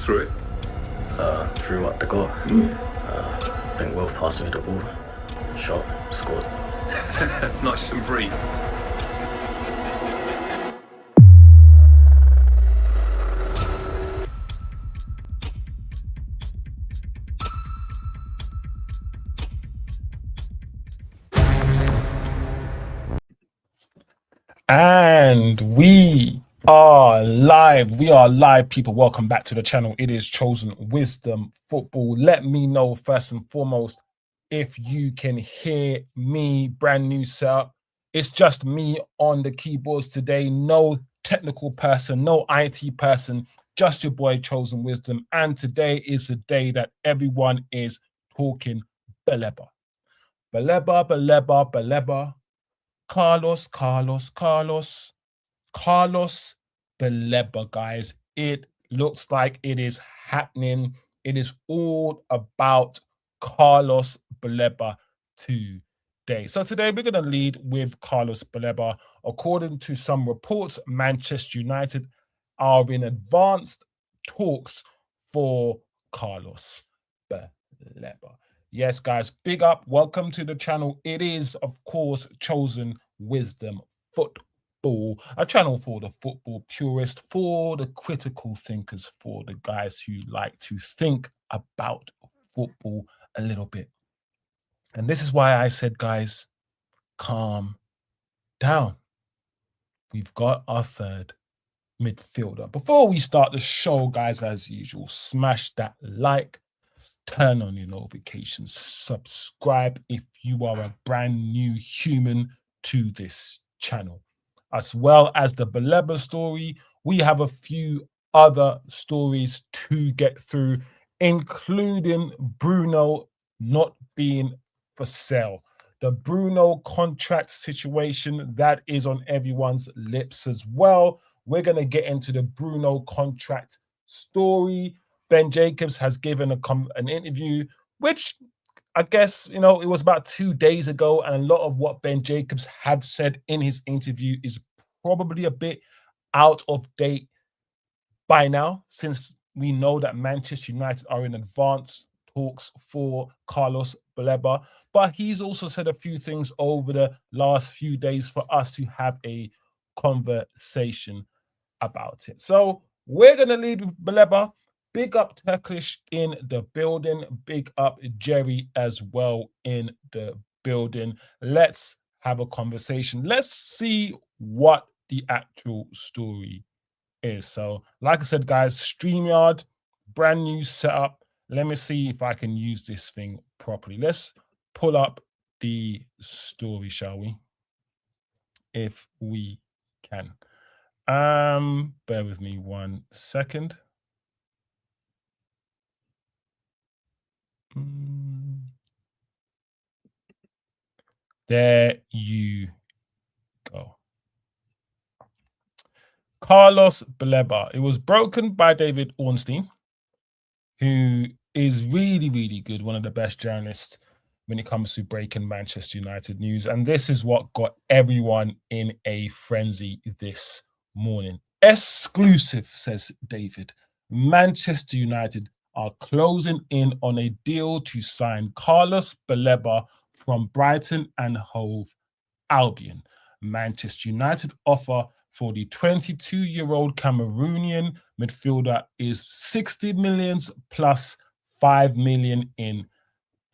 Through it. Threw up the goal. I think Will passed me the ball. Shot, scored. Nice and brief. And we are live. We are live, people. Welcome back to the channel. It is Chosen Wisdom Football. Let me know first and foremost if you can hear me. Brand new setup. It's just me on the keyboards today. No technical person, no IT person, just your boy Chosen Wisdom. And today is the day that everyone is talking Baleba. Baleba, Baleba, Baleba. Carlos Baleba, guys. It looks like it is happening. It is all about Carlos Baleba today. So today we're going to lead with Carlos Baleba. According to some reports, Manchester United are in advanced talks for Carlos Baleba. Yes, guys, big up. Welcome to the channel. It is, of course, Chosen Wisdom Football, a channel for the football purist, for the critical thinkers, for the guys who like to think about football a little bit. And this is why I said, guys, calm down. We've got our third midfielder. Before we start the show, guys, as usual, smash that like, turn on your notifications, subscribe if you are a brand new human to this channel. As well as the Baleba story, we have a few other stories to get through, including Bruno not being for sale. The Bruno contract situation that is on everyone's lips as well. We're going to get into the Bruno contract story. Ben Jacobs has given an interview, which I guess, it was about 2 days ago. And a lot of what Ben Jacobs had said in his interview is probably a bit out of date by now, since we know that Manchester United are in advanced talks for Carlos Baleba. But he's also said a few things over the last few days for us to have a conversation about it. So we're going to lead with Baleba. Big up Turkish in the building. Big up Jerry as well in the building. Let's have a conversation. Let's see what the actual story is. So, like I said, guys, StreamYard, brand new setup. Let me see if I can use this thing properly. Let's pull up the story, shall we? If we can. Bear with me 1 second. There you go. Carlos Baleba. It was broken by David Ornstein, who is really, really good, one of the best journalists when it comes to breaking Manchester United news. And this is what got everyone in a frenzy this morning. Exclusive, says David. Manchester United are closing in on a deal to sign Carlos Baleba from Brighton and Hove Albion. Manchester United offer for the 22-year-old Cameroonian midfielder is 60 million plus 5 million in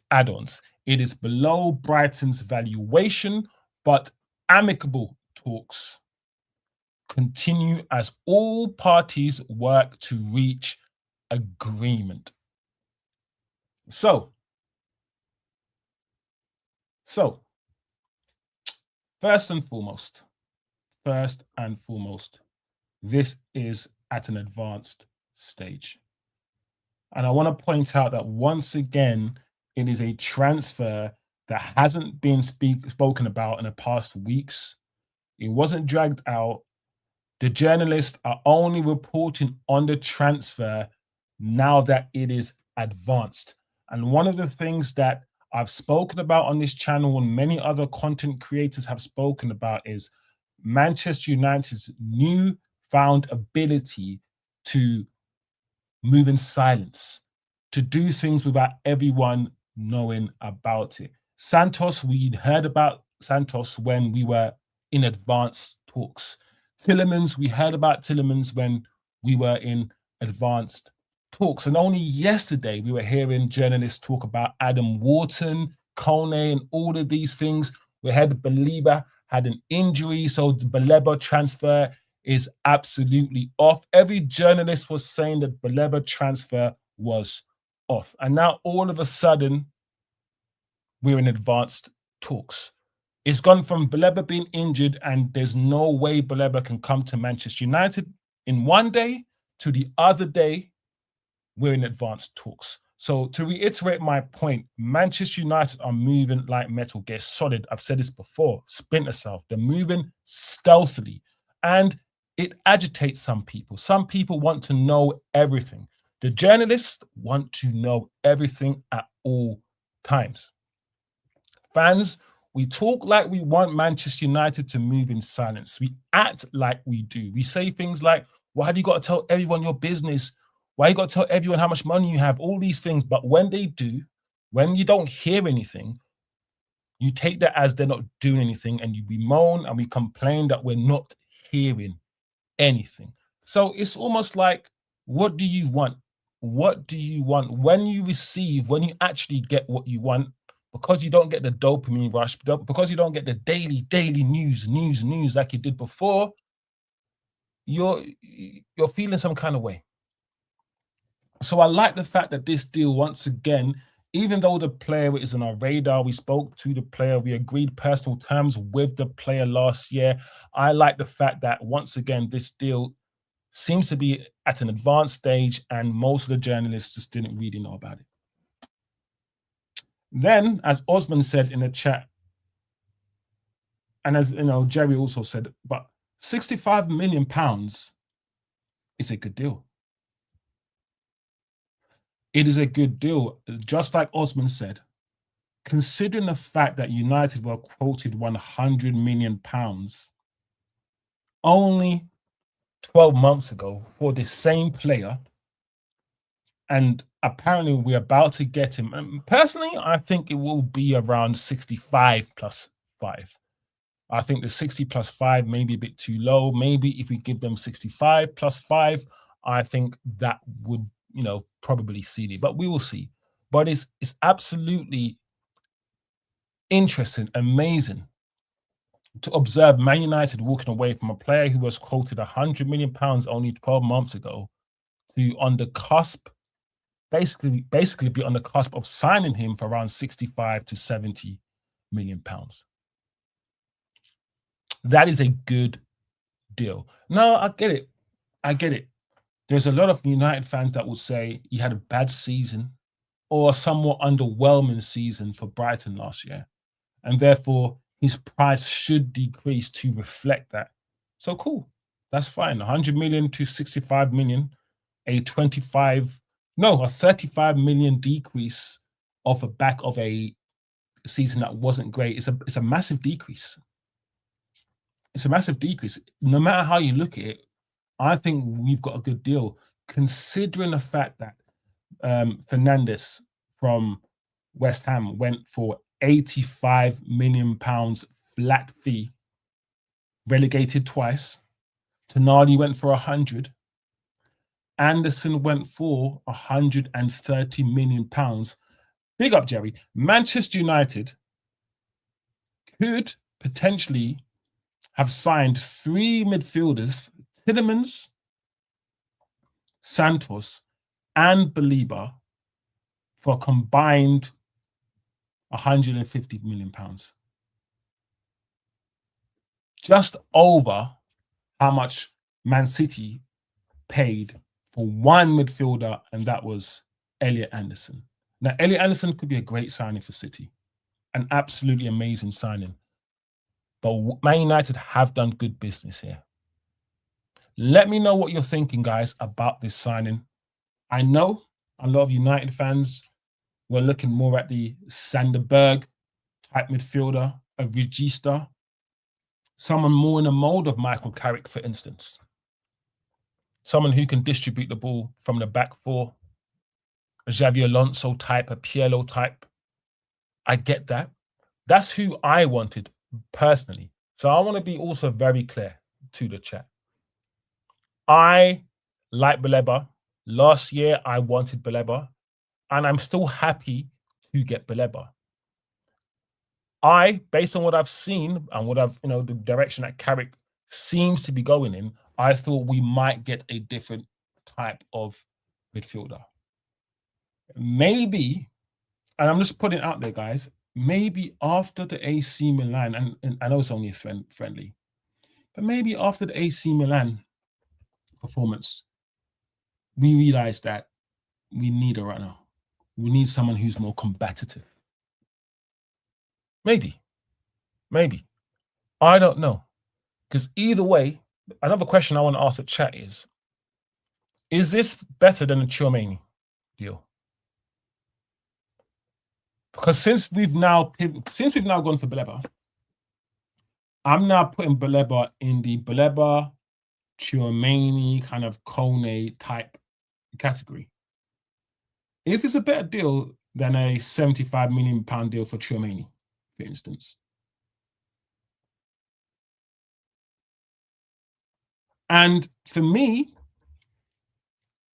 add-ons. It is below Brighton's valuation, but amicable talks continue as all parties work to reach agreement. So first and foremost, this is at an advanced stage. And I want to point out that once again, it is a transfer that hasn't been spoken about in the past weeks. It wasn't dragged out. The journalists are only reporting on the transfer now that it is advanced. And one of the things that I've spoken about on this channel and many other content creators have spoken about is Manchester United's newfound ability to move in silence, to do things without everyone knowing about it. Santos, we heard about Santos when we were in advanced talks. Tillemans, we heard about Tillemans when we were in advanced talks. And only yesterday we were hearing journalists talk about Adam Wharton, Kone, and all of these things. We heard Baleba had an injury, so the Baleba transfer is absolutely off. Every journalist was saying that Baleba transfer was off. And now all of a sudden, we're in advanced talks. It's gone from Baleba being injured and there's no way Baleba can come to Manchester United in one day to the other day, we're in advanced talks. So to reiterate my point, Manchester United are moving like Metal Gear Solid. I've said this before, Splinter Cell. They're moving stealthily and it agitates some people. Some people want to know everything. The journalists want to know everything at all times. Fans, we talk like we want Manchester United to move in silence. We act like we do. We say things like, why do you got to tell everyone your business? Why you got to tell everyone how much money you have? All these things. But when they do, when you don't hear anything, you take that as they're not doing anything and you bemoan and we complain that we're not hearing anything. So it's almost like, what do you want? What do you want? When you receive, when you actually get what you want, because you don't get the dopamine rush, because you don't get the daily news like you did before, you're feeling some kind of way. So I like the fact that this deal, once again, even though the player is on our radar, we spoke to the player, we agreed personal terms with the player last year. I like the fact that, once again, this deal seems to be at an advanced stage and most of the journalists just didn't really know about it. Then, as Osman said in the chat, and as you know, Jerry also said, but £65 million is a good deal. It is a good deal. Just like Osman said, considering the fact that United were quoted £100 million only 12 months ago for the same player, and apparently we're about to get him. And personally, I think it will be around 65 plus 5. I think the 60 plus 5 may be a bit too low. Maybe if we give them 65 plus 5, I think that would, probably see it. But we will see. But it's absolutely interesting, amazing to observe Man United walking away from a player who was quoted £100 million only 12 months ago to on the cusp, basically be on the cusp of signing him for around 65 to 70 million pounds. That is a good deal. No, I get it. There's a lot of United fans that will say he had a bad season or a somewhat underwhelming season for Brighton last year, and therefore his price should decrease to reflect that. So cool, that's fine. 100 million to 65 million, a 35 a 35 million decrease off the back of a season that wasn't great. It's a massive decrease. It's a massive decrease. No matter how you look at it, I think we've got a good deal, considering the fact that Fernandes from West Ham went for £85 million flat fee, relegated twice. Tonali went for 100. Anderson went for £130 million. Big up, Jerry. Manchester United could potentially have signed 3 midfielders, Tillemans, Santos, and Baleba, for a combined £150 million. Just over how much Man City paid for one midfielder, and that was Elliot Anderson. Now, Elliot Anderson could be a great signing for City, an absolutely amazing signing. But Man United have done good business here. Let me know what you're thinking, guys, about this signing. I know a lot of United fans were looking more at the Sanderberg type midfielder, a regista, someone more in the mold of Michael Carrick, for instance. someone who can distribute the ball from the back four, a Xavi Alonso type, a Pirlo type. I get that. That's who I wanted personally. So I want to be also very clear to the chat. I like Baleba. Last year, I wanted Baleba, and I'm still happy to get Baleba. Based on what I've seen and what I've, the direction that Carrick seems to be going in, I thought we might get a different type of midfielder. Maybe, and I'm just putting it out there, guys, maybe after the AC Milan, and I know it's only friendly, but maybe after the AC Milan performance, we realized that we need a runner. We need someone who's more combative. Maybe. I don't know. Because either way, another question I want to ask the chat is this better than the Tchouaméni deal? Because since we've now gone for Baleba, I'm now putting Baleba in the Baleba, Tchouaméni kind of Kone type category. Is this a better deal than a £75 million deal for Tchouaméni, for instance? And for me,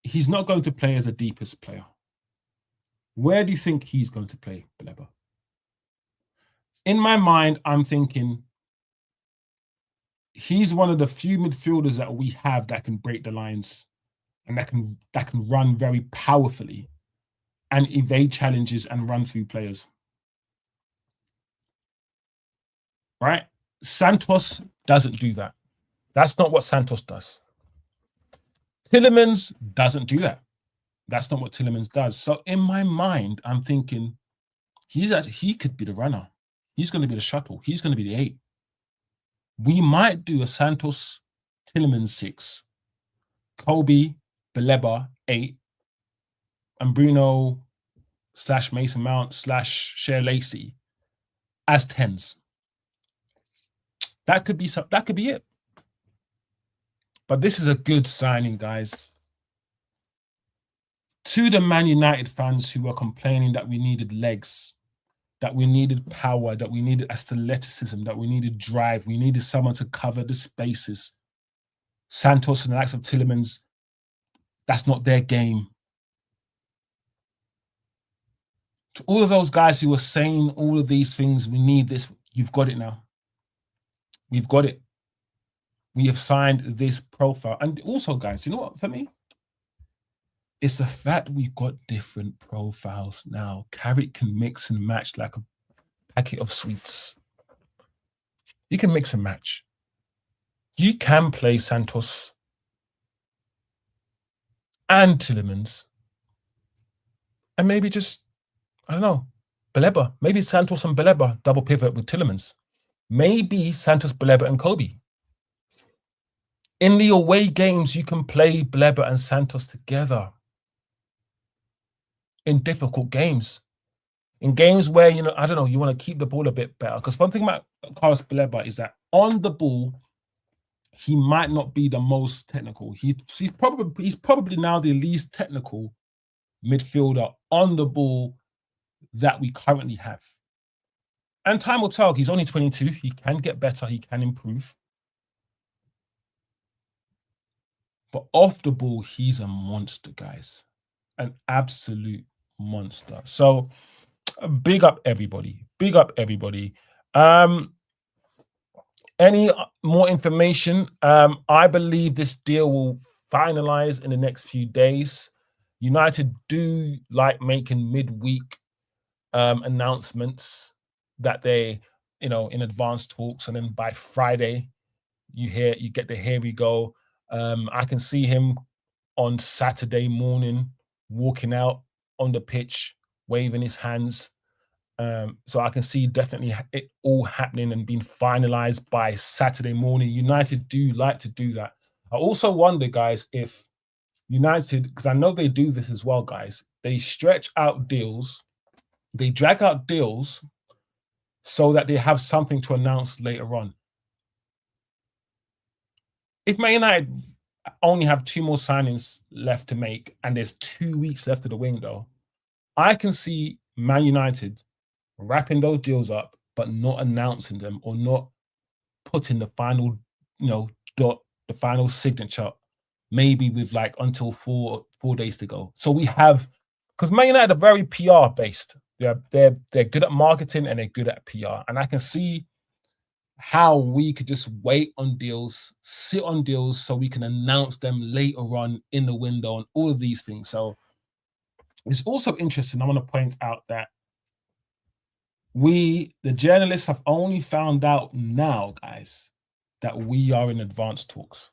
he's not going to play as a deepest player. Where do you think he's going to play, Baleba? In my mind, I'm thinking he's one of the few midfielders that we have that can break the lines and that can run very powerfully and evade challenges and run through players. Right? Santos doesn't do that. That's not what Santos does. Tielemans doesn't do that. That's not what Tielemans does. So in my mind, I'm thinking he could be the runner. He's going to be the shuttle. He's going to be the 8. We might do a Santos Tielemans 6, Kobe, Baleba 8, and Bruno / Mason Mount / Cher Lacey as 10s. That could be it. But this is a good signing, guys. To the Man United fans who were complaining that we needed legs, that we needed power, that we needed athleticism, that we needed drive, we needed someone to cover the spaces. Santos and the likes of Tielemans, that's not their game. To all of those guys who were saying all of these things, we need this, you've got it now. We've got it. We have signed this profile. And also, guys, you know what, for me? It's the fact we've got different profiles now. Carrick can mix and match like a packet of sweets. You can mix and match. You can play Santos and Tielemans. And maybe just, I don't know, Baleba. Maybe Santos and Baleba double pivot with Tielemans. Maybe Santos, Baleba, and Kobe. In the away games, you can play Baleba and Santos together. In difficult games. In games where, I don't know, you want to keep the ball a bit better. Because one thing about Carlos Baleba is that on the ball, he might not be the most technical. He's probably now the least technical midfielder on the ball that we currently have. And time will tell. He's only 22. He can get better. He can improve. But off the ball, he's a monster, guys. An absolute monster. So big up everybody. Big up everybody. Any more information? I believe this deal will finalize in the next few days. United do like making midweek announcements that they, in advanced talks, and then by Friday, you get the here we go. I can see him on Saturday morning walking out on the pitch, waving his hands. So I can see definitely it all happening and being finalized by Saturday morning. United do like to do that. I also wonder, guys, if United, because I know they do this as well, guys, they stretch out deals, they drag out deals so that they have something to announce later on. If Man United only have 2 more signings left to make, and there's 2 weeks left of the window, I can see Man United wrapping those deals up, but not announcing them or not putting the final, dot, the final signature, maybe with like until 4 days to go. So we have, because Man United are very PR based. They're good at marketing and they're good at PR, and I can see how we could just wait on deals, sit on deals, so we can announce them later on in the window and all of these things. So it's also interesting. I want to point out that we, the journalists, have only found out now, guys, that we are in advanced talks,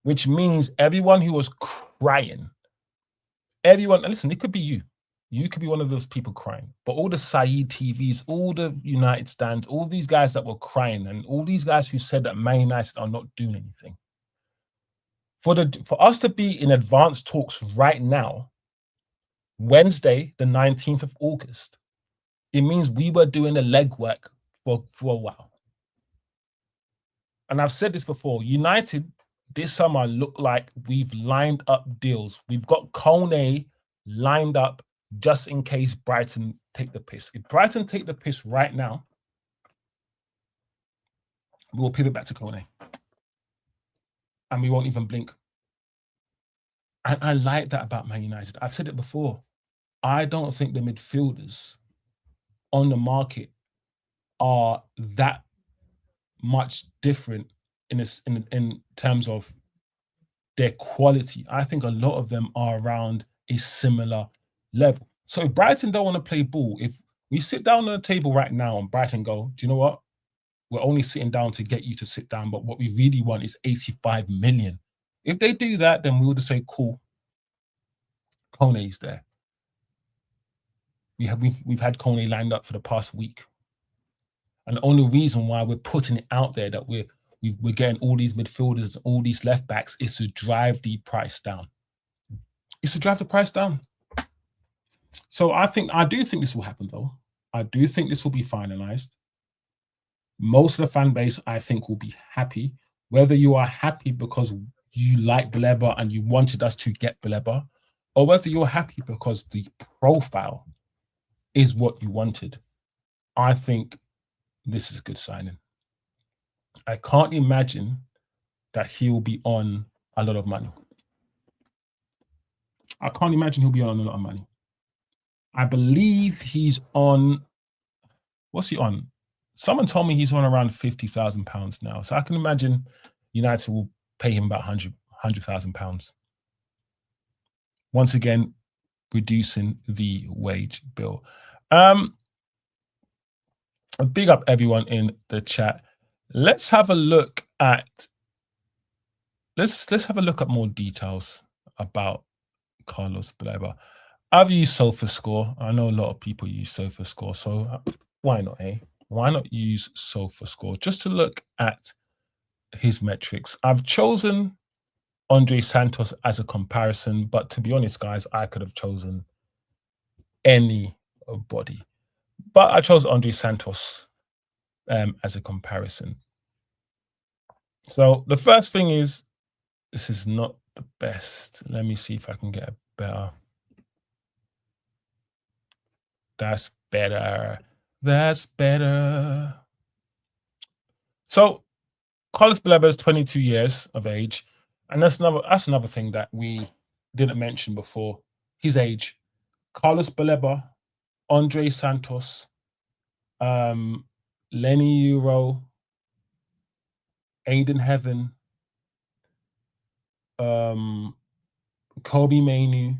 which means everyone who was crying, everyone, listen, it could be you. You could be one of those people crying, but all the Saeed TVs, all the United stands, all these guys that were crying, and all these guys who said that Man United are not doing anything. For us to be in advanced talks right now, Wednesday, the 19th of August, it means we were doing the legwork for a while. And I've said this before, United this summer look like we've lined up deals. We've got Kone lined up just in case Brighton take the piss. If Brighton take the piss right now, we'll pivot back to Kone. And we won't even blink. And I like that about Man United. I've said it before. I don't think the midfielders on the market are that much different in terms of their quality. I think a lot of them are around a similar level. So if Brighton don't want to play ball, if we sit down on the table right now and Brighton go, do you know what? We're only sitting down to get you to sit down, but what we really want is 85 million. If they do that, then we'll just say, cool, Kone's there. We've had Kone lined up for the past week. And the only reason why we're putting it out there that we're getting all these midfielders, all these left backs, is to drive the price down. It's to drive the price down. So I do think this will happen, though. I do think this will be finalized. Most of the fan base, I think, will be happy. Whether you are happy because you like Baleba and you wanted us to get Baleba, or whether you're happy because the profile is what you wanted, I think this is a good signing. I can't imagine that he'll be on a lot of money. I can't imagine he'll be on a lot of money. I believe he's on, what's he on? Someone told me he's on around £50,000 now. So I can imagine United will pay him about £100,000. Once again, reducing the wage bill. Big up everyone in the chat. Let's have a look at let's have a look at more details about Carlos Baleba. I've used SofaScore. I know a lot of people use SofaScore, so why not, eh? Why not use SofaScore just to look at his metrics? I've chosen Andre Santos as a comparison, but to be honest, guys, I could have chosen anybody. But I chose Andre Santos as a comparison. So the first thing is, this is not the best. Let me see if I can get a better. That's better. That's better. So Carlos Baleba is 22 years of age. And that's another thing that we didn't mention before. His age. Carlos Baleba, Andre Santos, Lenny Euro, Aiden Heaven, Kobe Mainu.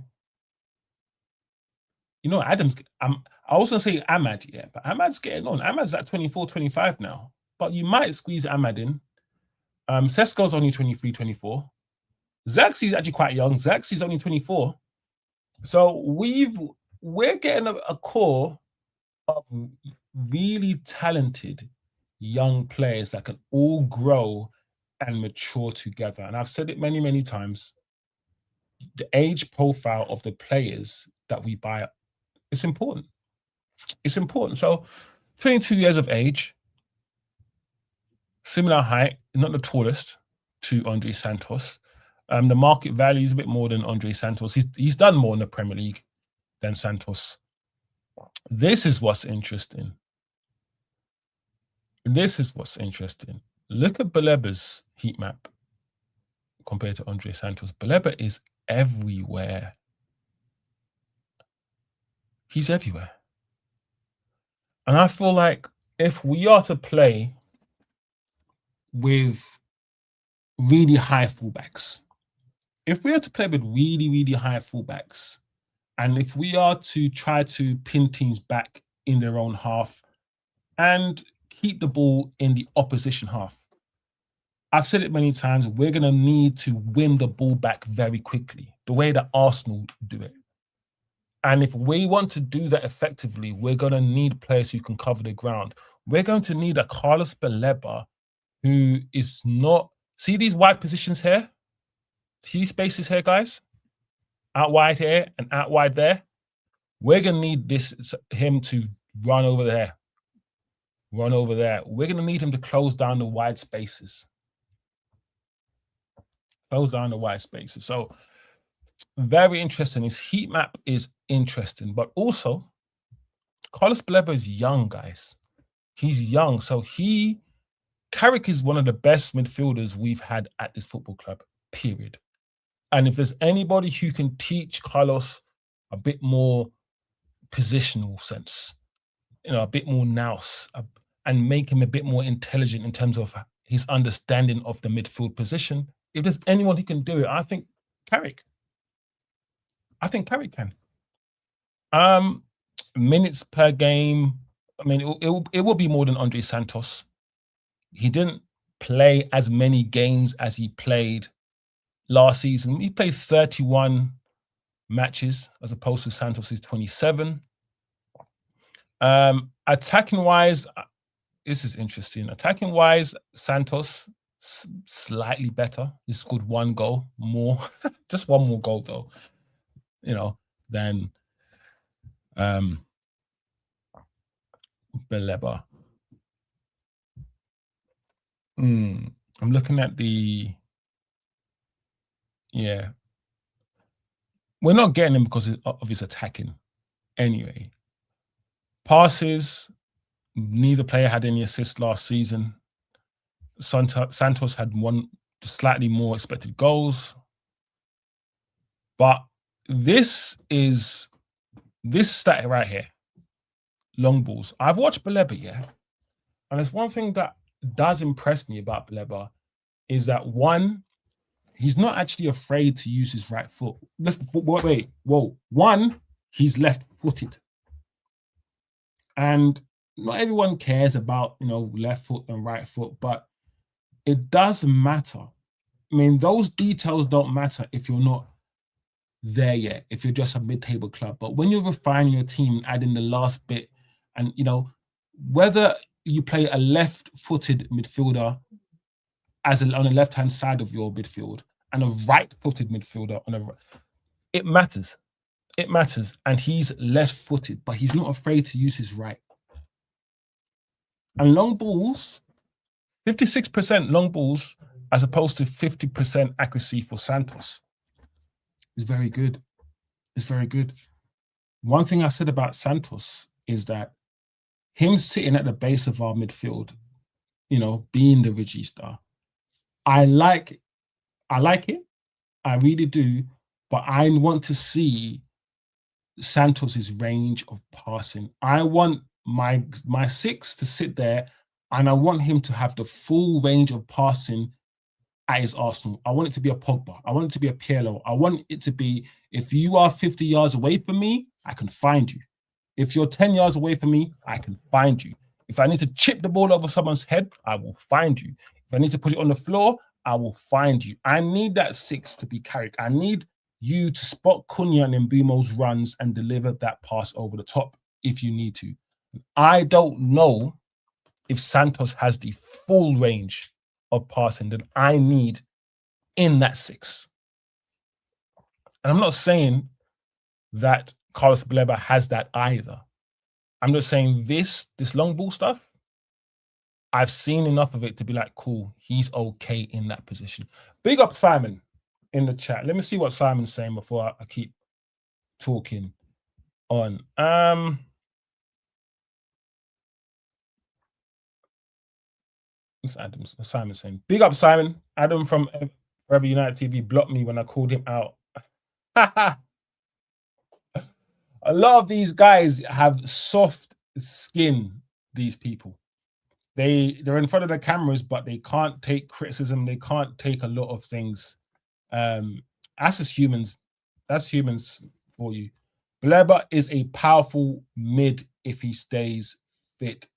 You know, Adams, I was going to say Ahmad, yeah, but Ahmad's getting on. Ahmad's at 24, 25 now. But you might squeeze Ahmad in. Sesko's only 23, 24. Xerxes actually quite young. Xerxes only 24. So we're getting a core of really talented young players that can all grow and mature together. And I've said it many, many times. The age profile of the players that we buy, it's important. It's important. So 22 years of age, similar height, not the tallest to Andre Santos. The market value is a bit more than Andre Santos. He's done more in the Premier League than Santos. This is what's interesting. Look at Baleba's heat map compared to Andre Santos. Baleba is everywhere. He's everywhere. And I feel like if we are to play with really high fullbacks, and if we are to try to pin teams back in their own half and keep the ball in the opposition half, I've said it many times, we're going to need to win the ball back very quickly, the way that Arsenal do it. And if we want to do that effectively, we're going to need players who can cover the ground. We're going to need a Carlos Baleba who is not... See these wide positions here? See these spaces here, guys? Out wide here and out wide there. We're going to need him to run over there. We're going to need him to close down the wide spaces. So very interesting. His heat map is interesting, but also Carlos Baleba is young, guys. He's young. So Carrick is one of the best midfielders we've had at this football club, period. And if there's anybody who can teach Carlos a bit more positional sense, a bit more nous, and make him a bit more intelligent in terms of his understanding of the midfield position, if there's anyone who can do it, I think Carrick. Can. Minutes per game, I mean, it will be more than Andre Santos. He didn't play as many games as he played last season. He played 31 matches as opposed to Santos's 27. Attacking-wise, this is interesting. Attacking-wise, Santos slightly better. He scored one goal more, just one more goal though, than Baleba. I'm looking at we're not getting him because of his attacking. Anyway, passes, neither player had any assists last season. Santos had one slightly more expected goals. But this stat right here, long balls. I've watched Baleba, and there's one thing that does impress me about Baleba is that one, he's not actually afraid to use his right foot. One, he's left-footed. And not everyone cares about, left foot and right foot, but it does matter. I mean, those details don't matter if you're not there yet, if you're just a mid-table club. But when you're refining your team, adding the last bit, and, whether you play a left-footed midfielder on the left-hand side of your midfield and a right-footed midfielder it matters. It matters. And he's left-footed, but he's not afraid to use his right. And long balls, 56% long balls as opposed to 50% accuracy for Santos is very good. It's very good. One thing I said about Santos is that him sitting at the base of our midfield, being the regista, I like it. I really do. But I want to see Santos's range of passing. I want my six to sit there, and I want him to have the full range of passing at his Arsenal. I want it to be a Pogba. I want it to be a Pirlo. I want it to be, if you are 50 yards away from me, I can find you. If you're 10 yards away from me, I can find you. If I need to chip the ball over someone's head, I will find you. If I need to put it on the floor, I will find you. I need that six to be Carrick. I need you to spot Cunha and Mbeumo's runs and deliver that pass over the top if you need to. I don't know if Santos has the full range of passing that I need in that six. And I'm not saying that Carlos Baleba has that either. I'm just saying this long ball stuff, I've seen enough of it to be like, cool, he's okay in that position. Big up Simon. in the chat. Let me see what Simon's saying before I keep talking on. What's Simon saying? Big up, Simon. Adam from Forever United TV blocked me when I called him out. A lot of these guys have soft skin, these people. They're in front of the cameras, but they can't take criticism. They can't take a lot of things. That's just humans. That's humans for you. Baleba is a powerful mid if he stays fit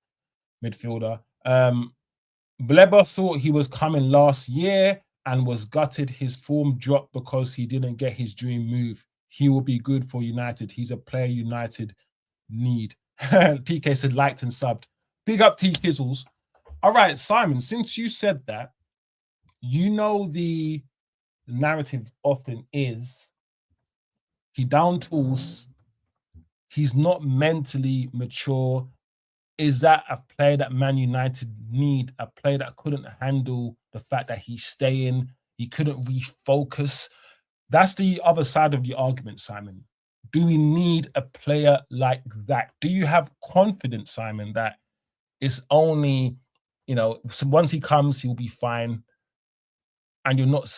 midfielder. Baleba thought he was coming last year and was gutted his form dropped because he didn't get his dream move. He will be good for United. He's a player United need. TK said liked and subbed. Big up T Kizzles. All right, Simon, since you said that, you know the narrative often is he down tools, he's not mentally mature. Is that a player that Man United need? A player that couldn't handle the fact that he's staying, he couldn't refocus. That's the other side of the argument, Simon. Do we need a player like that? Do you have confidence, Simon, that it's only, so once he comes, he'll be fine, and you don't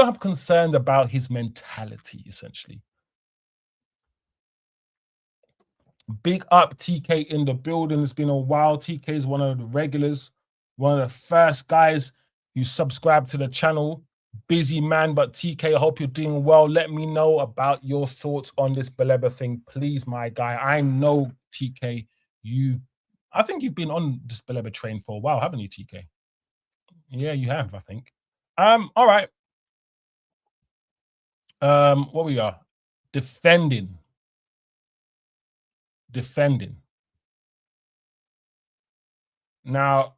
have concerns about his mentality, essentially? Big up TK in the building. It's been a while. TK is one of the regulars, one of the first guys who subscribed to the channel. Busy man, but TK, I hope you're doing well. Let me know about your thoughts on this Baleba thing, please, my guy. I know, TK, I think you've been on this Baleba train for a while, haven't you, TK? Yeah, you have, I think. All right. What we are? Defending. Now,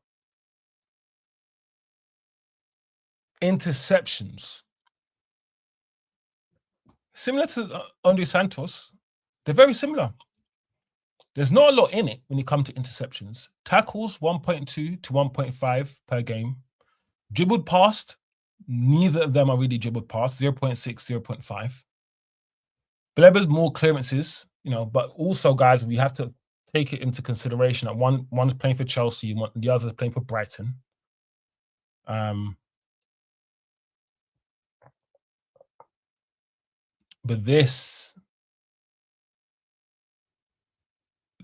interceptions. Similar to Andre Santos, they're very similar. There's not a lot in it when you come to interceptions. Tackles, 1.2 to 1.5 per game. Dribbled past, neither of them are really dribbled past, 0.6, 0.5. Baleba's more clearances, but also, guys, we have to take it into consideration that one's playing for Chelsea, the other's playing for Brighton. But this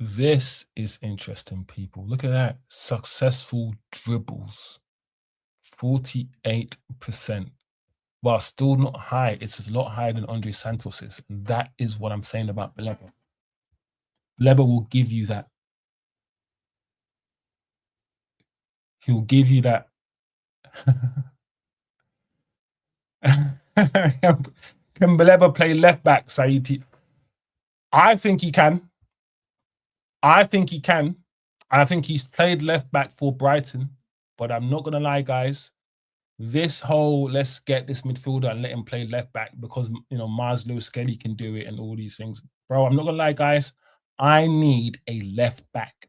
is interesting, people. Look at that. Successful dribbles, 48%. Well, still not high. It's a lot higher than Andre Santos's. And that is what I'm saying about Baleba. Baleba will give you that. He'll give you that. Can Baleba play left back, Saidi? I think he can. I think he's played left back for Brighton, but I'm not going to lie, guys. This whole let's get this midfielder and let him play left back because, Mars Lewis Skelly can do it and all these things. Bro, I'm not going to lie, guys. I need a left back.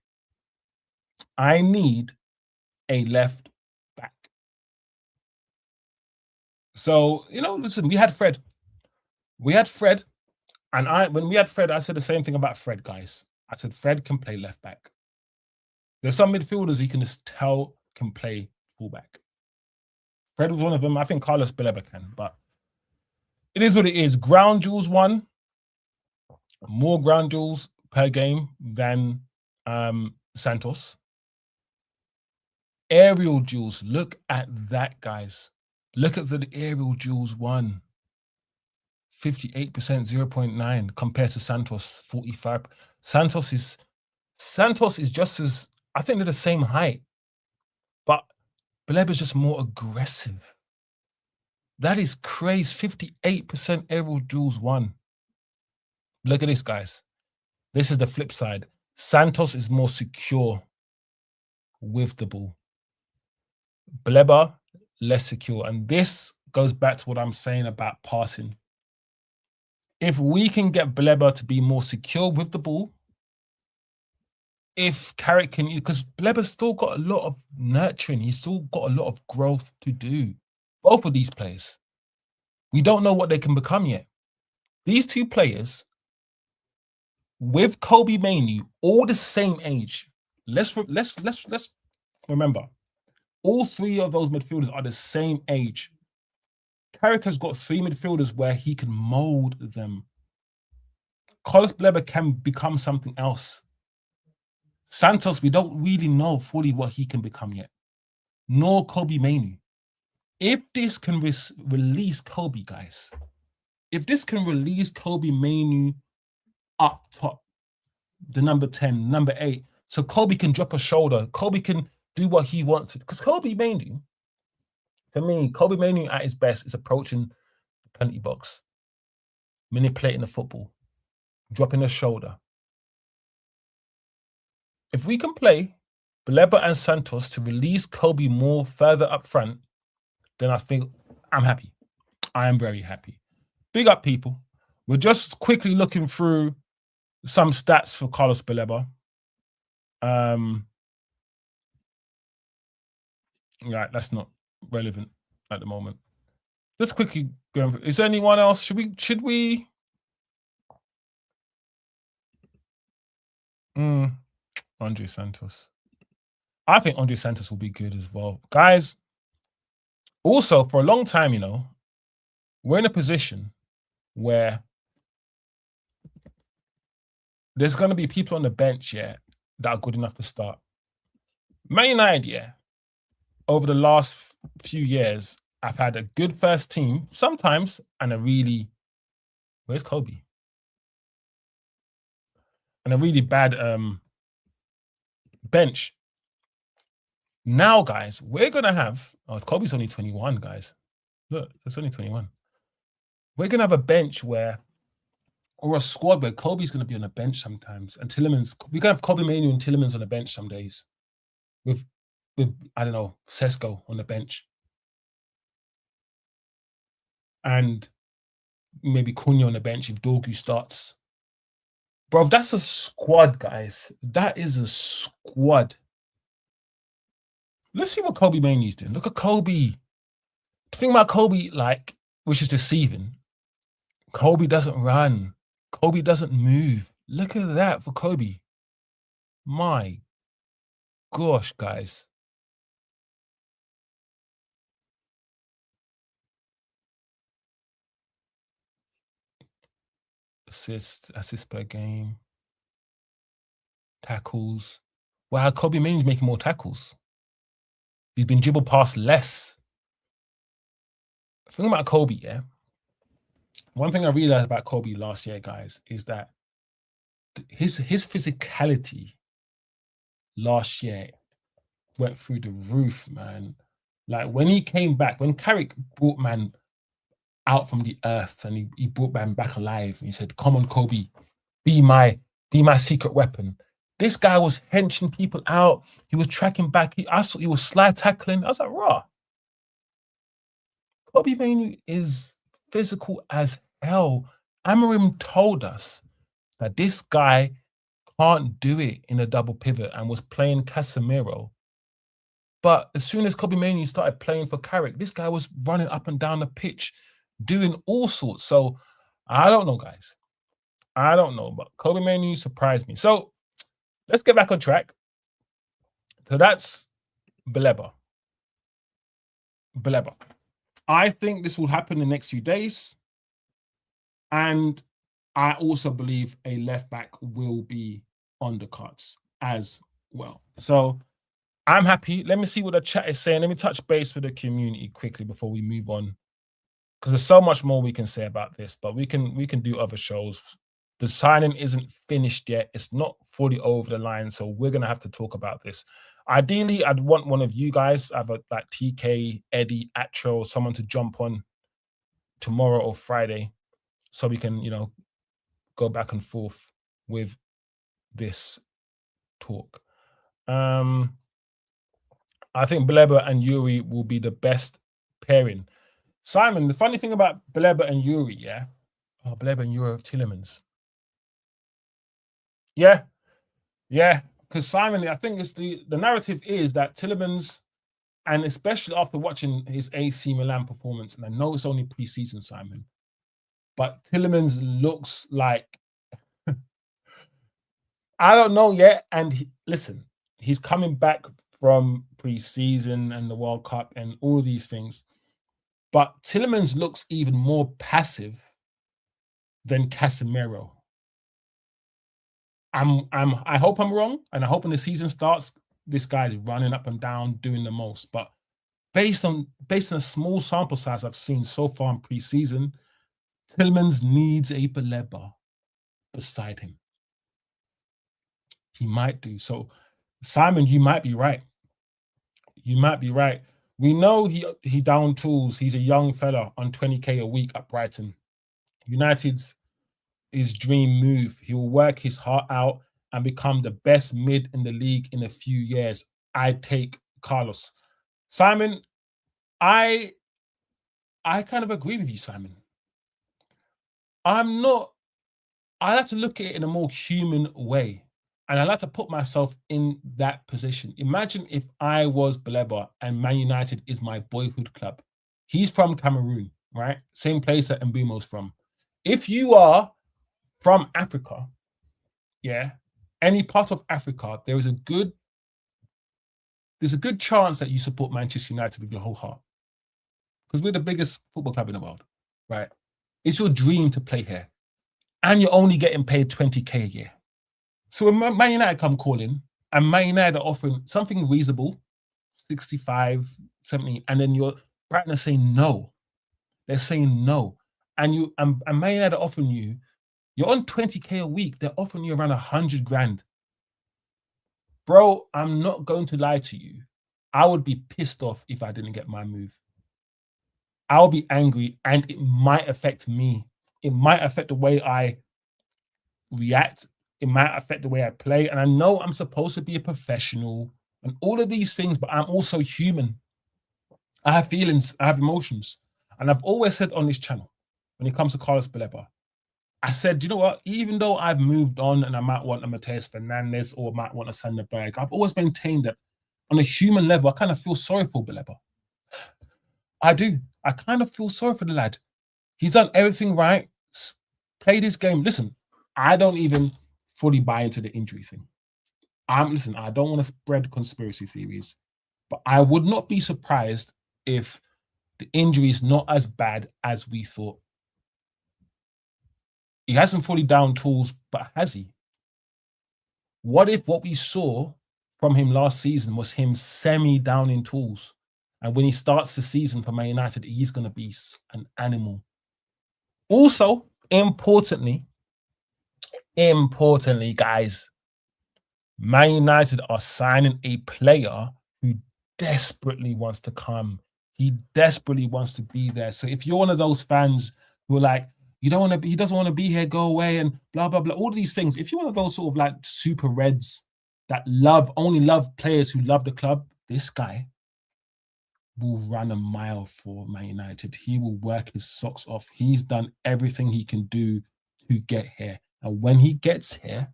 So, listen, we had Fred. And when we had Fred, I said the same thing about Fred, guys. I said Fred can play left back. There's some midfielders you can just tell can play fullback. Fred was one of them. I think Carlos Baleba can, but it is what it is. Ground duels won. More ground duels per game than Santos. Aerial duels. Look at that, guys. Look at the aerial duels won. 58%, 0.9 compared to Santos, 45. Santos is just as, I think they're the same height, but Baleba is just more aggressive. That is crazy. 58% aerial duels won. Look at this, guys. This is the flip side. Santos is more secure with the ball. Baleba, less secure. And this goes back to what I'm saying about passing. If we can get Baleba to be more secure with the ball, if Carrick can, because Baleba's still got a lot of nurturing, he's still got a lot of growth to do. Both of these players. We don't know what they can become yet. These two players, with Kobe Mainoo, all the same age. Let's remember, all three of those midfielders are the same age. Carrick has got three midfielders where he can mold them. Carlos Baleba can become something else. Santos, we don't really know fully what he can become yet, nor Kobe Mainoo. If this can release Kobe, guys, if this can release Kobe Mainoo up top, the number 10, number 8, so Kobe can drop a shoulder, Kobe can do what he wants to. Because Kobe Mainoo, for me, Kobe Mainoo at his best is approaching the penalty box, manipulating the football, dropping a shoulder. If we can play Baleba and Santos to release Kobe more further up front, then I think I'm happy. I am very happy. Big up, people. We're just quickly looking through some stats for Carlos Baleba. Right, that's not relevant at the moment. Just quickly going through. Is there anyone else? Should we? Andre Santos. I think Andre Santos will be good as well. Guys, also, for a long time, you know, we're in a position where there's going to be people on the bench, yeah, that are good enough to start. Man United, yeah, over the last few years, I've had a good first team sometimes and a really, where's Kobe? And a really bad bench. Now, guys, we're going to have, Kobe's only 21, guys. Look, it's only 21. We're going to have a bench where, or a squad where Kobe's going to be on the bench sometimes. And Tillemans, we're going to have Kobe Mainoo and Tillemans on the bench some days. With I don't know, Sesko on the bench. And maybe Cunha on the bench if Dorgu starts. Bro, that's a squad, guys. That is a squad. Let's see what Kobe Mainoo's doing. Look at Kobe. The thing about Kobe, like, which is deceiving, Kobe doesn't run. Kobe doesn't move. Look at that for Kobe. My gosh, guys. Assists per game. Tackles. Wow, Kobe Mainoo's making more tackles. He's been dribbled past less. The thing about Kobe, yeah. One thing I realized about Kobe last year, guys, is that his physicality last year went through the roof, man. Like when he came back, when Carrick brought man out from the earth and he brought man back alive, and he said, "Come on, Kobe, be my secret weapon." This guy was henching people out. He was tracking back. I saw he was slide tackling. I was like, raw. Kobe Mainoo is physical as hell. Amorim told us that this guy can't do it in a double pivot and was playing Casemiro. But as soon as Kobe Mainoo started playing for Carrick, this guy was running up and down the pitch, doing all sorts. So I don't know, guys. I don't know, but Kobe Mainoo surprised me. So let's get back on track. So that's Baleba. I think this will happen in the next few days. And I also believe a left back will be on the cards as well. So I'm happy. Let me see what the chat is saying. Let me touch base with the community quickly before we move on, because there's so much more we can say about this, but we can do other shows. The signing isn't finished yet. It's not fully over the line, so we're going to have to talk about this. Ideally, I'd want one of you guys, either like TK, Eddie, Atro, someone to jump on tomorrow or Friday so we can, you know, go back and forth with this talk. I think Baleba and Yuri will be the best pairing. Simon, the funny thing about Baleba and Yuri, yeah? Oh, Baleba and Yuri Tillemans. Yeah, because Simon, I think it's the narrative is that Tillemans and especially after watching his AC Milan performance, and I know it's only pre-season, Simon, but Tielemans looks like I don't know yet. And listen, he's coming back from pre-season and the World Cup and all these things, but Tielemans looks even more passive than Casemiro. I hope I'm wrong, and I hope when the season starts, this guy's running up and down, doing the most. But based on a small sample size I've seen so far in pre-season, Tielemans needs a Baleba beside him. He might do. So, Simon, you might be right. You might be right. We know he down tools. He's a young fella on 20k a week at Brighton. United's his dream move. He will work his heart out and become the best mid in the league in a few years. I take Carlos. Simon, I kind of agree with you, Simon. I like to look at it in a more human way. And I like to put myself in that position. Imagine if I was Baleba and Man United is my boyhood club. He's from Cameroon, right? Same place that Mbumo's from. If you are from Africa, yeah, any part of Africa, there's a good chance that you support Manchester United with your whole heart, because we're the biggest football club in the world, right? It's your dream to play here, and you're only getting paid 20k a year. So when Man United come calling, and Man United are offering something reasonable, 65, 70, and then your partner saying no, they're saying no, and Man United are offering you. You're on 20k a week. They're offering you around 100 grand. Bro, I'm not going to lie to you. I would be pissed off if I didn't get my move. I'll be angry, and it might affect me. It might affect the way I react. It might affect the way I play. And I know I'm supposed to be a professional and all of these things, but I'm also human. I have feelings. I have emotions. And I've always said on this channel, when it comes to Carlos Baleba, I said, you know what? Even though I've moved on and I might want a Matheus Fernandes or might want a Sander Berg, I've always maintained that on a human level, I kind of feel sorry for Baleba. I do. I kind of feel sorry for the lad. He's done everything right, played his game. Listen, I don't even fully buy into the injury thing. Listen, I don't want to spread conspiracy theories, but I would not be surprised if the injury is not as bad as we thought. He hasn't fully down tools, but has he? What if what we saw from him last season was him semi-down in tools? And when he starts the season for Man United, he's going to be an animal. Also, importantly, guys, Man United are signing a player who desperately wants to come. He desperately wants to be there. So if you're one of those fans who are like, he doesn't want to be here, go away, and blah, blah, blah, all of these things. If you're one of those sort of like super Reds that only love players who love the club, this guy will run a mile for Man United. He will work his socks off. He's done everything he can do to get here. And when he gets here,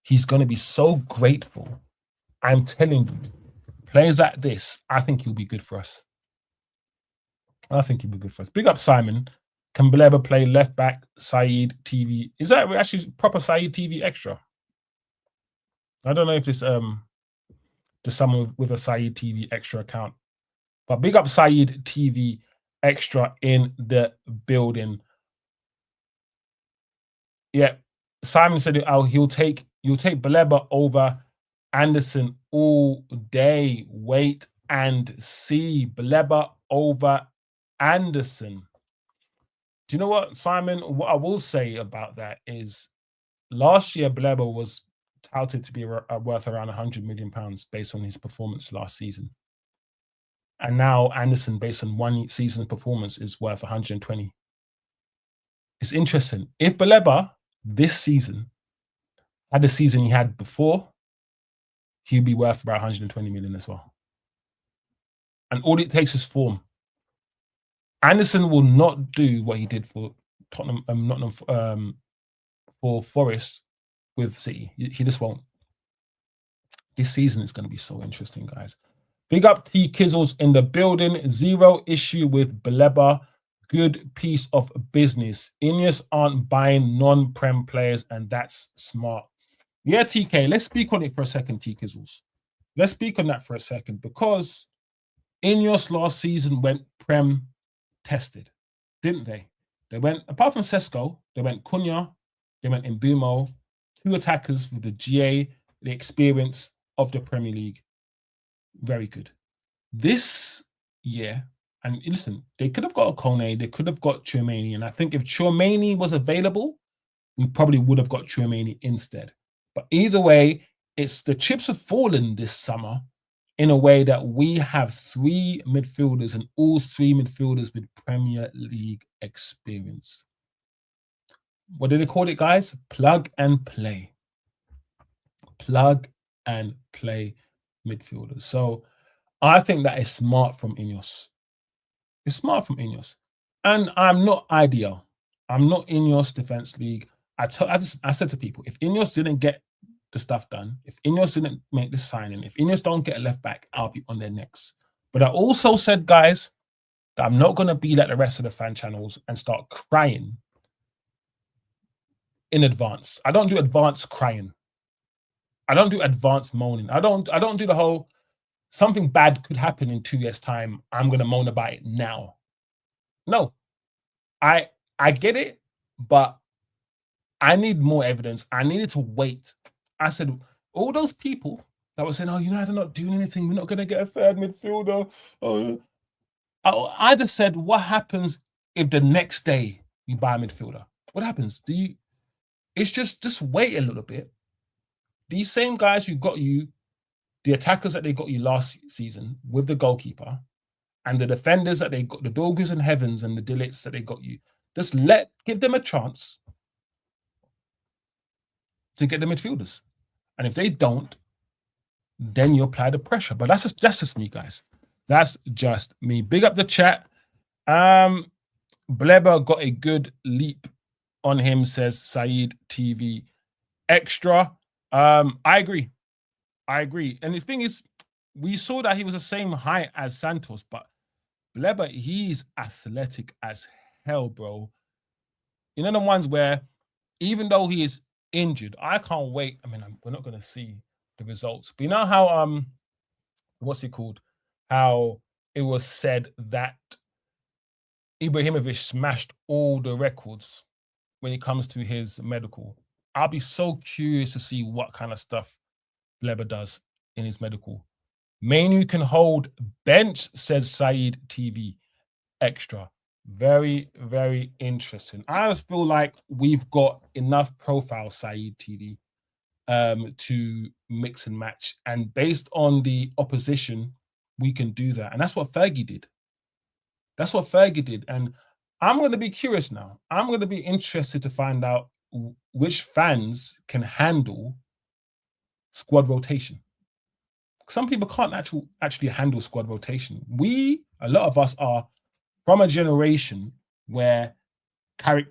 he's going to be so grateful. I'm telling you, players like this, I think he'll be good for us. Big up Simon. Can Baleba play left back, Saeed TV? Is that actually proper Saeed TV extra? I don't know if it's there's someone with a Saeed TV extra account. But big up Saeed TV extra in the building. Yeah. Simon said you'll take Baleba over Anderson all day. Wait and see. Baleba over Anderson. Do you know what, Simon? What I will say about that is last year, Baleba was touted to be worth around £100 million based on his performance last season. And now Anderson, based on one season's performance, is worth 120. It's interesting. If Baleba this season had the season he had before, he'd be worth about 120 million as well. And all it takes is form. Anderson will not do what he did for Tottenham, for Forest with City. He just won't. This season is going to be so interesting, guys. Big up T Kizzles in the building. Zero issue with Baleba. Good piece of business. INEOS aren't buying non-prem players, and that's smart. Yeah, TK, let's speak on it for a second, T Kizzles. Let's speak on that for a second, because INEOS last season went prem tested, didn't they? They went, apart from Sesko, they went Cunha, they went Mbumo, 2 attackers with the GA, the experience of the Premier League. Very good. This year, and listen, they could have got a Kone, they could have got Tchouaméni, and I think if Tchouaméni was available, we probably would have got Tchouaméni instead. But either way, it's the chips have fallen this summer in a way that we have 3 midfielders, and all 3 midfielders with Premier League experience. What did they call it, guys? Plug and play. Plug and play midfielders. So I think that is smart from INEOS. It's smart from INEOS. And I'm not ideal. I'm not INEOS Defense League. I said to people, if INEOS didn't get the stuff done, if INEOS didn't make this signing, if INEOS don't get a left back, I'll be on their necks. But I also said, guys, that I'm not going to be like the rest of the fan channels and start crying in advance. I don't do advanced crying. I don't do advanced moaning. I don't do the whole something bad could happen in 2 years' time, I'm going to moan about it now. No. I get it, but I need more evidence. I needed to wait. I said, all those people that were saying, oh, United are not doing anything, we're not going to get a third midfielder. Oh, I just said, what happens if the next day you buy a midfielder? What happens? It's just wait a little bit. These same guys who got you, the attackers that they got you last season with the goalkeeper, and the defenders that they got, the Dogus and Heavens and the Dillits that they got you, just give them a chance to get the midfielders. And if they don't, then you apply the pressure. But that's just me, guys. That's just me. Big up the chat. Baleba got a good leap on him, says Saeed TV Extra. I agree. And the thing is, we saw that he was the same height as Santos, but Baleba, he's athletic as hell, bro. You know the ones where, even though he is injured, I can't wait. I mean, we're not going to see the results. But you know how, what's it called? How it was said that Ibrahimovic smashed all the records when it comes to his medical. I'll be so curious to see what kind of stuff Baleba does in his medical. Mainu can hold bench, says Saeed TV Extra. Very, very interesting. I just feel like we've got enough profile, Saeed TV, to mix and match. And based on the opposition, we can do that. And that's what Fergie did. And I'm going to be curious now. I'm going to be interested to find out which fans can handle squad rotation. Some people can't actually handle squad rotation. A lot of us are from a generation where Carrick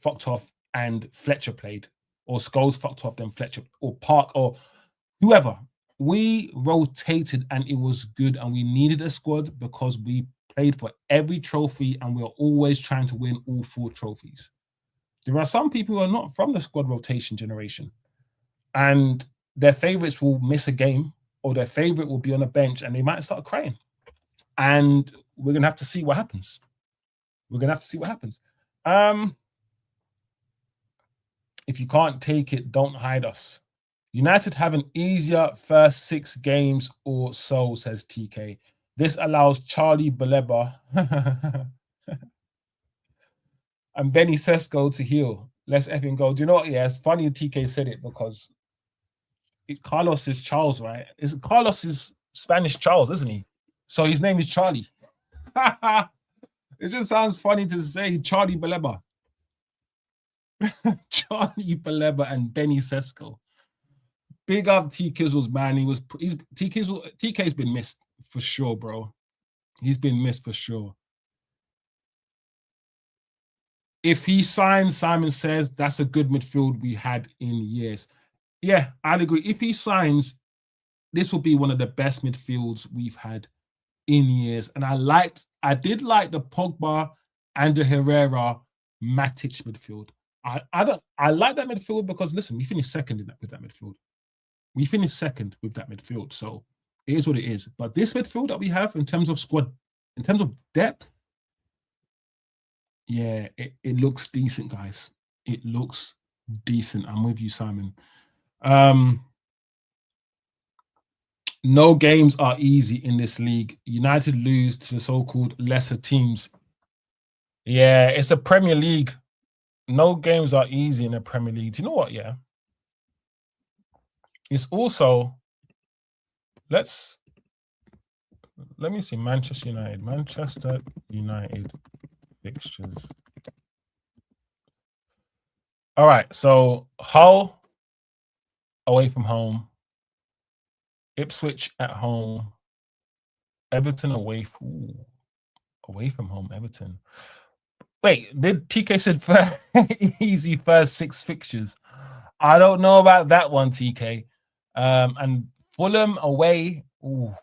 fucked off and Fletcher played, or Scholes fucked off, then Fletcher, or Park, or whoever. We rotated and it was good, and we needed a squad because we played for every trophy and we were always trying to win all 4 trophies. There are some people who are not from the squad rotation generation, and their favorites will miss a game, or their favorite will be on a bench and they might start crying. And we're going to have to see what happens. If you can't take it, don't hide us. United have an easier first 6 games or so, says TK. This allows Charlie Baleba and Benny Sesko to heal. Let's effing go. Do you know what? Yeah, it's funny TK said it, because Carlos is Charles, right? Carlos is Spanish Charles, isn't he? So his name is Charlie. It just sounds funny to say Charlie Baleba. Charlie Baleba and Benny Sesko. Big up T Kizzles, man. TK's been missed for sure, bro. He's been missed for sure. If he signs, Simon says, that's a good midfield we had in years. Yeah, I'd agree. If he signs, this will be one of the best midfields we've had in years. And I did like the Pogba and the Herrera Matic midfield. I like that midfield because listen, we finished second with that midfield. We finished second with that midfield. So it is what it is. But this midfield that we have in terms of squad, in terms of depth, yeah, it looks decent, guys. It looks decent. I'm with you, Simon. No games are easy in this league. United lose to the so-called lesser teams. Yeah, it's a Premier League. No games are easy in the Premier League. Do you know what? Yeah. It's also, let me see, Manchester United fixtures. All right, so Hull away from home, Ipswich at home, Everton away from home, Everton. Wait, did TK said easy first 6 fixtures? I don't know about that one, TK. And Fulham away. Ooh.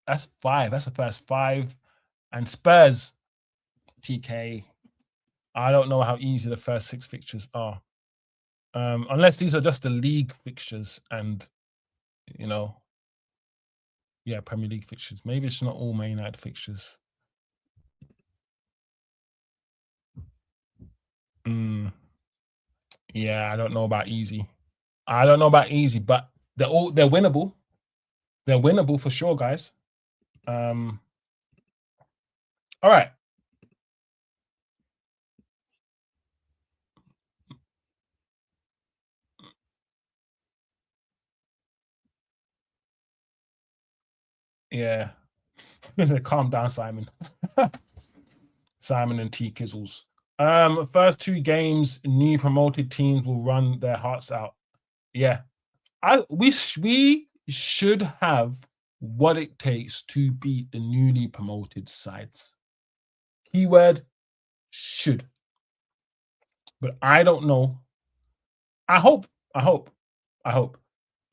That's 5. That's the first 5. And Spurs, TK. I don't know how easy the first 6 fixtures are. Unless these are just the league fixtures and, you know, yeah, Premier League fixtures. Maybe it's not all Man United fixtures. Yeah, I don't know about easy. I don't know about easy, but they're winnable. They're winnable for sure, guys. All right. Yeah. Calm down, Simon. Simon and T Kizzles. First 2 games, new promoted teams will run their hearts out. Yeah. We should have what it takes to beat the newly promoted sides. Keyword should. But I don't know. I hope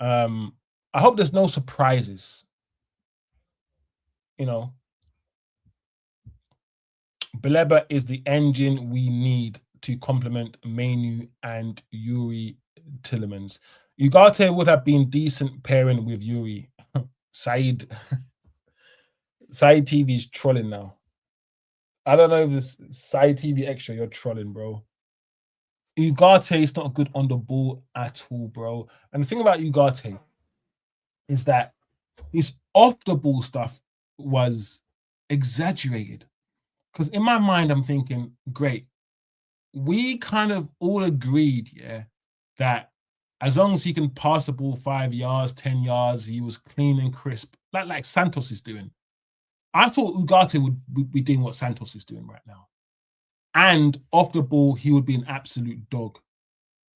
there's no surprises. You know, Baleba is the engine we need to complement Mainu and Yuri Tillemans. Ugarte would have been decent pairing with Yuri. Said TV's trolling now. I don't know if this Said TV extra, you're trolling, bro. Ugarte is not good on the ball at all, bro. And the thing about Ugarte is that his off the ball stuff was exaggerated. Because in my mind, I'm thinking, great. We kind of all agreed, yeah, that as long as he can pass the ball 5 yards, 10 yards, he was clean and crisp, like Santos is doing. I thought Ugarte would be doing what Santos is doing right now. And off the ball, he would be an absolute dog.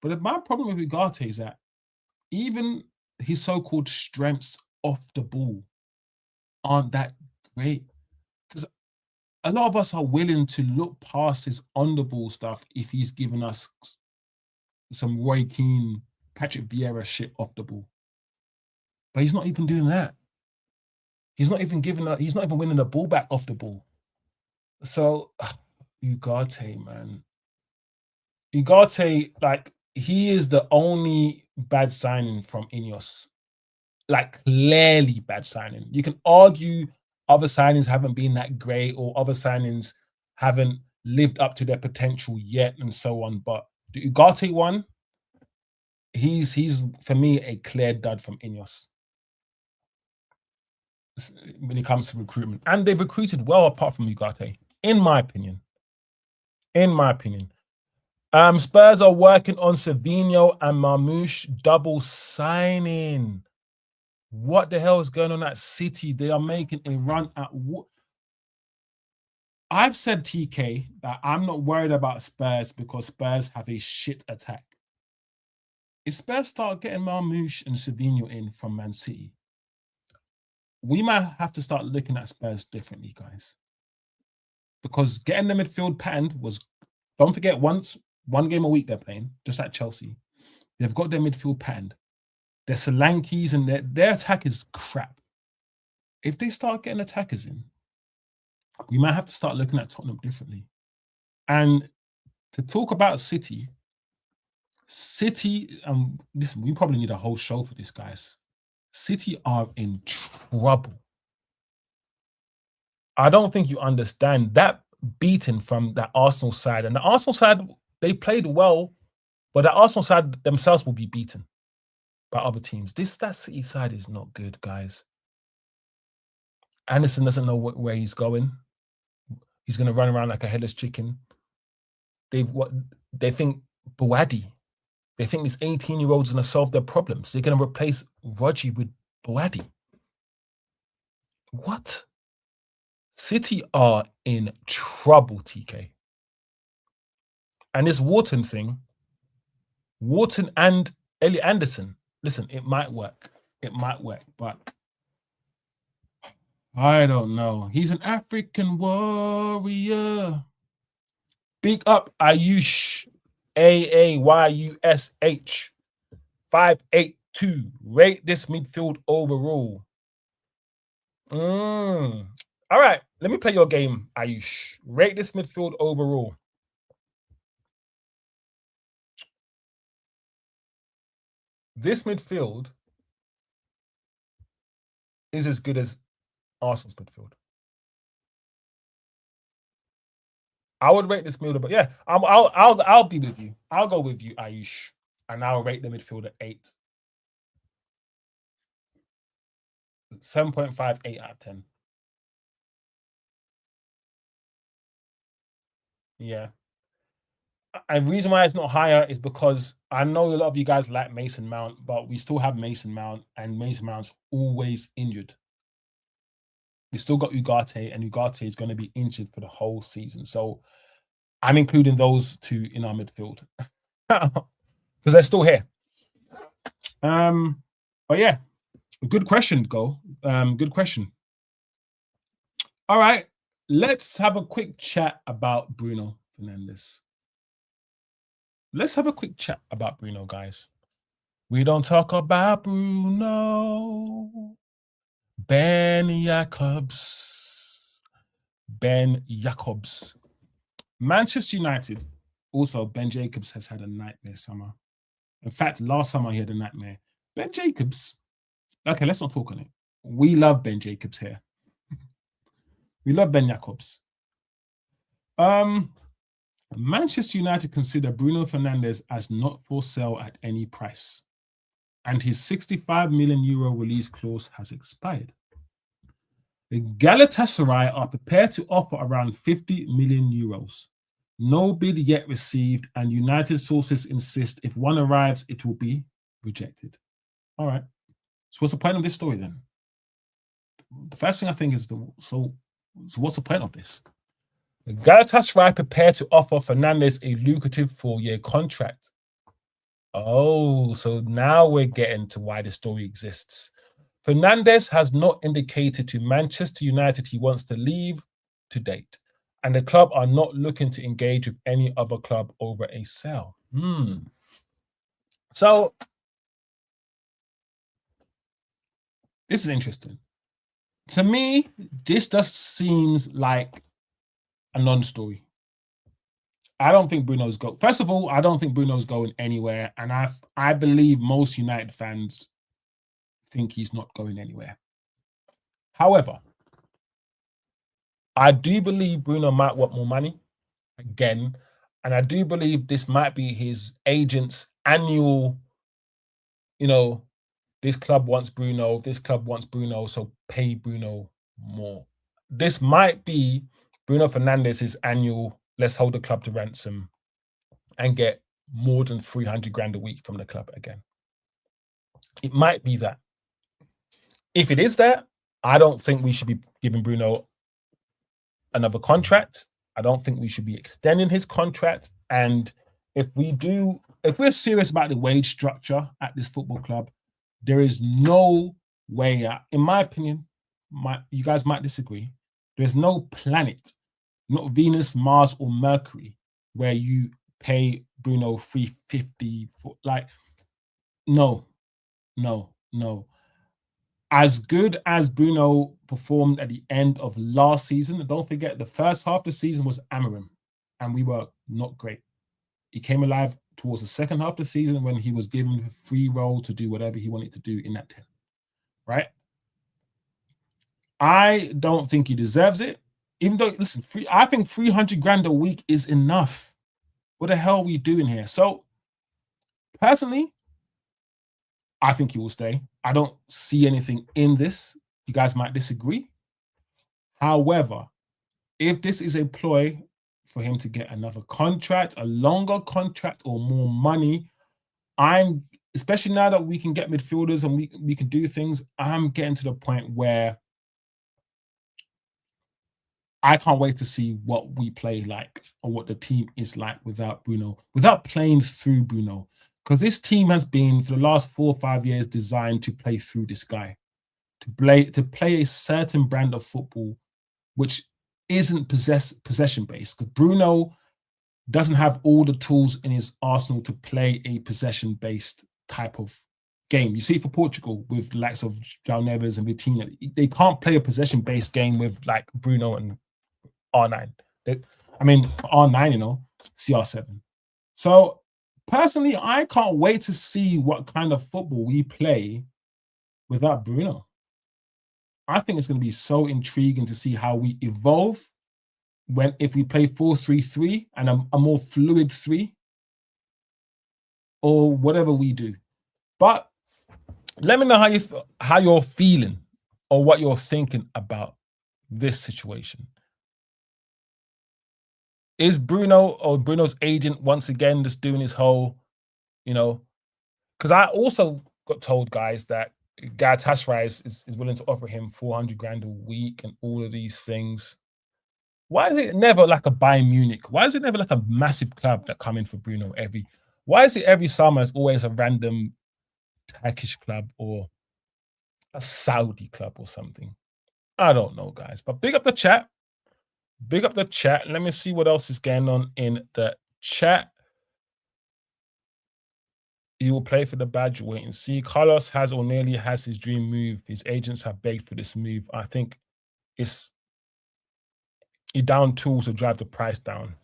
But my problem with Ugarte is that even his so-called strengths off the ball aren't that great. Because a lot of us are willing to look past his on-the-ball stuff if he's given us some Roy Keane, Patrick Vieira shit off the ball. But he's not even doing that. He's not even winning the ball back off the ball. So, Ugarte, man. Ugarte, like, he is the only bad signing from INEOS. Like, clearly bad signing. You can argue other signings haven't been that great or other signings haven't lived up to their potential yet and so on. But the Ugarte one, he's for me a clear dud from INEOS when it comes to recruitment. And they've recruited well apart from Ugarte, in my opinion. Spurs are working on Savinho and Marmoush double signing. What the hell is going on at City? They are making a run at what? I've said, TK, that I'm not worried about Spurs because Spurs have a shit attack. If Spurs start getting Marmoush and Savinho in from Man City, we might have to start looking at Spurs differently, guys. Because getting the midfield patterned was, don't forget, one game a week they're playing, just like Chelsea. They've got their midfield patterned. Their Solankis and their attack is crap. If they start getting attackers in, we might have to start looking at Tottenham differently. And to talk about City, listen, we probably need a whole show for this, guys. City are in trouble. I don't think you understand that beating from that Arsenal side. And the Arsenal side, they played well, but the Arsenal side themselves will be beaten by other teams. That City side is not good, guys. Anderson doesn't know where he's going. He's going to run around like a headless chicken. They think Boadi. They think this 18-year-old's going to solve their problems. They're going to replace Rodri with Boadi. What? City are in trouble, TK. And this Wharton thing, Wharton and Elliot Anderson, listen, it might work. It might work, but I don't know. He's an African warrior. Big up Ayush, AAYUSH 582. Rate this midfield overall. All right, let me play your game, Ayush. Rate this midfield overall. This midfield is as good as Arsenal's midfield. I would rate this midfield, but yeah, I'll be with you. I'll go with you, Ayush, and I'll rate the midfield at 8. 7.5, 8 out of 10. Yeah. And the reason why it's not higher is because I know a lot of you guys like Mason Mount, but we still have Mason Mount, and Mason Mount's always injured. We still got Ugarte, and Ugarte is going to be injured for the whole season. So I'm including those two in our midfield because they're still here. But yeah, good question, Go. Good question. All right, let's have a quick chat about Bruno Fernandes. Let's have a quick chat about Bruno, guys. We don't talk about Bruno. Ben Jacobs. Manchester United. Also, Ben Jacobs has had a nightmare summer. In fact, last summer he had a nightmare. Ben Jacobs. Okay, let's not talk on it. We love Ben Jacobs here. We love Ben Jacobs. Manchester United consider Bruno Fernandes as not for sale at any price, and his 65 million euro release clause has expired. The Galatasaray are prepared to offer around 50 million euros. No bid yet received, and United sources insist if one arrives, it will be rejected. All right. So what's the point of this story then? The first thing I think is, so what's the point of this? The Galatasaray prepared to offer Fernandes a lucrative 4-year contract. Oh, so now we're getting to why the story exists. Fernandes has not indicated to Manchester United he wants to leave to date, and the club are not looking to engage with any other club over a sale. So this is interesting. To me, this just seems like a non-story. I don't think Bruno's going. First of all, I don't think Bruno's going anywhere, and I believe most United fans think he's not going anywhere. However, I do believe Bruno might want more money again, and I do believe this might be his agent's annual, this club wants Bruno, this club wants Bruno, so pay Bruno more. This might be Bruno Fernandes' annual, let's hold the club to ransom and get more than 300 grand a week from the club again. It might be that. If it is that, I don't think we should be giving Bruno another contract. I don't think we should be extending his contract. And if we're serious about the wage structure at this football club, there is no way, in my opinion, you guys might disagree, there's no planet, not Venus, Mars, or Mercury, where you pay Bruno 350 for, no. As good as Bruno performed at the end of last season, don't forget the first half of the season was Amarim, and we were not great. He came alive towards the second half of the season when he was given a free role to do whatever he wanted to do in that 10, right? I don't think he deserves it. Even though, listen, I think 300 grand a week is enough. What the hell are we doing here? So, personally, I think he will stay. I don't see anything in this. You guys might disagree. However, if this is a ploy for him to get another contract, a longer contract, or more money, especially now that we can get midfielders and we can do things, I'm getting to the point where I can't wait to see what we play like or what the team is like without Bruno, without playing through Bruno. Because this team has been, for the last 4 or 5 years, designed to play through this guy, to play a certain brand of football, which isn't possession-based. Because Bruno doesn't have all the tools in his arsenal to play a possession-based type of game. You see it for Portugal with the likes of João Neves and Vitinha. They can't play a possession-based game with like Bruno and R9. R9, CR7. So personally, I can't wait to see what kind of football we play without Bruno. I think it's going to be so intriguing to see how we evolve if we play 4-3-3 and a more fluid 3, or whatever we do. But let me know how you're feeling or what you're thinking about this situation. Is Bruno or Bruno's agent once again just doing his whole, because I also got told, guys, that Galatasaray is willing to offer him 400 grand a week and all of these things. Why is it never like a Bayern Munich? Why is it never like a massive club that come in for Bruno why is it every summer is always a random Turkish club or a Saudi club or something? I don't know, guys. But big up the chat. Big up the chat. Let me see what else is going on in the chat. He will play for the badge. Wait and see. Carlos has or nearly has his dream move. His agents have begged for this move. I think he down tools to drive the price down.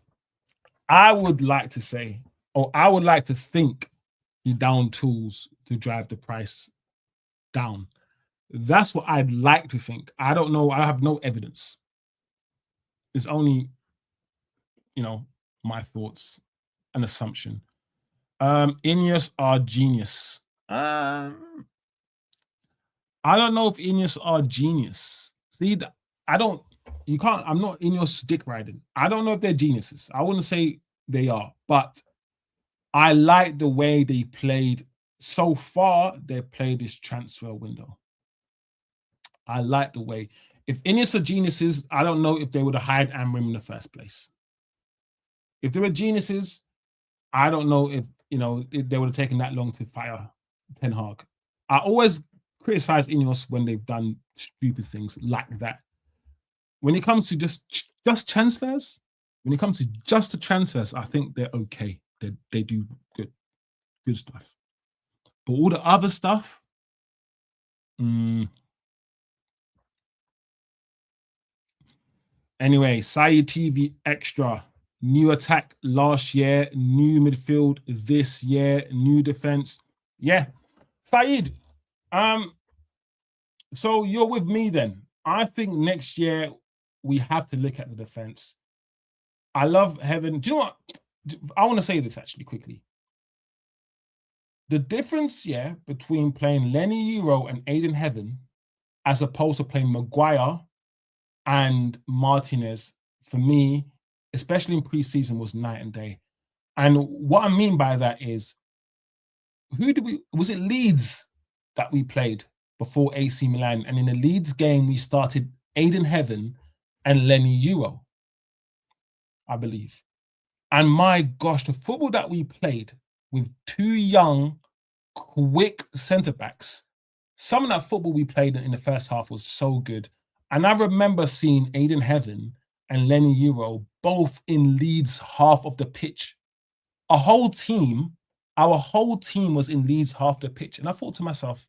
I would like to say, or I would like to think he down tools to drive the price down. That's what I'd like to think. I don't know. I have no evidence. It's only, my thoughts and assumption. INEOS are genius. I don't know if INEOS are genius. See, I'm not INEOS dick riding. I don't know if they're geniuses. I wouldn't say they are, but I like the way they played so far. They played this transfer window. I like the way. If INEOS are geniuses, I don't know if they would have hired Amarim in the first place. If they were geniuses, I don't know if they would have taken that long to fire Ten Hag. I always criticize INEOS when they've done stupid things like that. When it comes to just transfers, I think they're okay. They do good stuff. But all the other stuff, Anyway, Saeed TV Extra. New attack last year, new midfield this year, new defense. Yeah. Saeed, so you're with me then. I think next year we have to look at the defense. I love having... Do you know what? I want to say this actually quickly. The difference, between playing Lenny Euro and Aiden Heaven as opposed to playing Maguire and Martinez, for me, especially in preseason, was night and day. And what I mean by that is, was it Leeds that we played before AC Milan? And in the Leeds game, we started Aiden Heaven and Lenny Euro, I believe. And my gosh, the football that we played with two young, quick centre-backs, some of that football we played in the first half was so good. And I remember seeing Aiden Heaven and Lenny Euro both in Leeds' half of the pitch. A whole team our whole team was in Leeds half the pitch. And I thought to myself,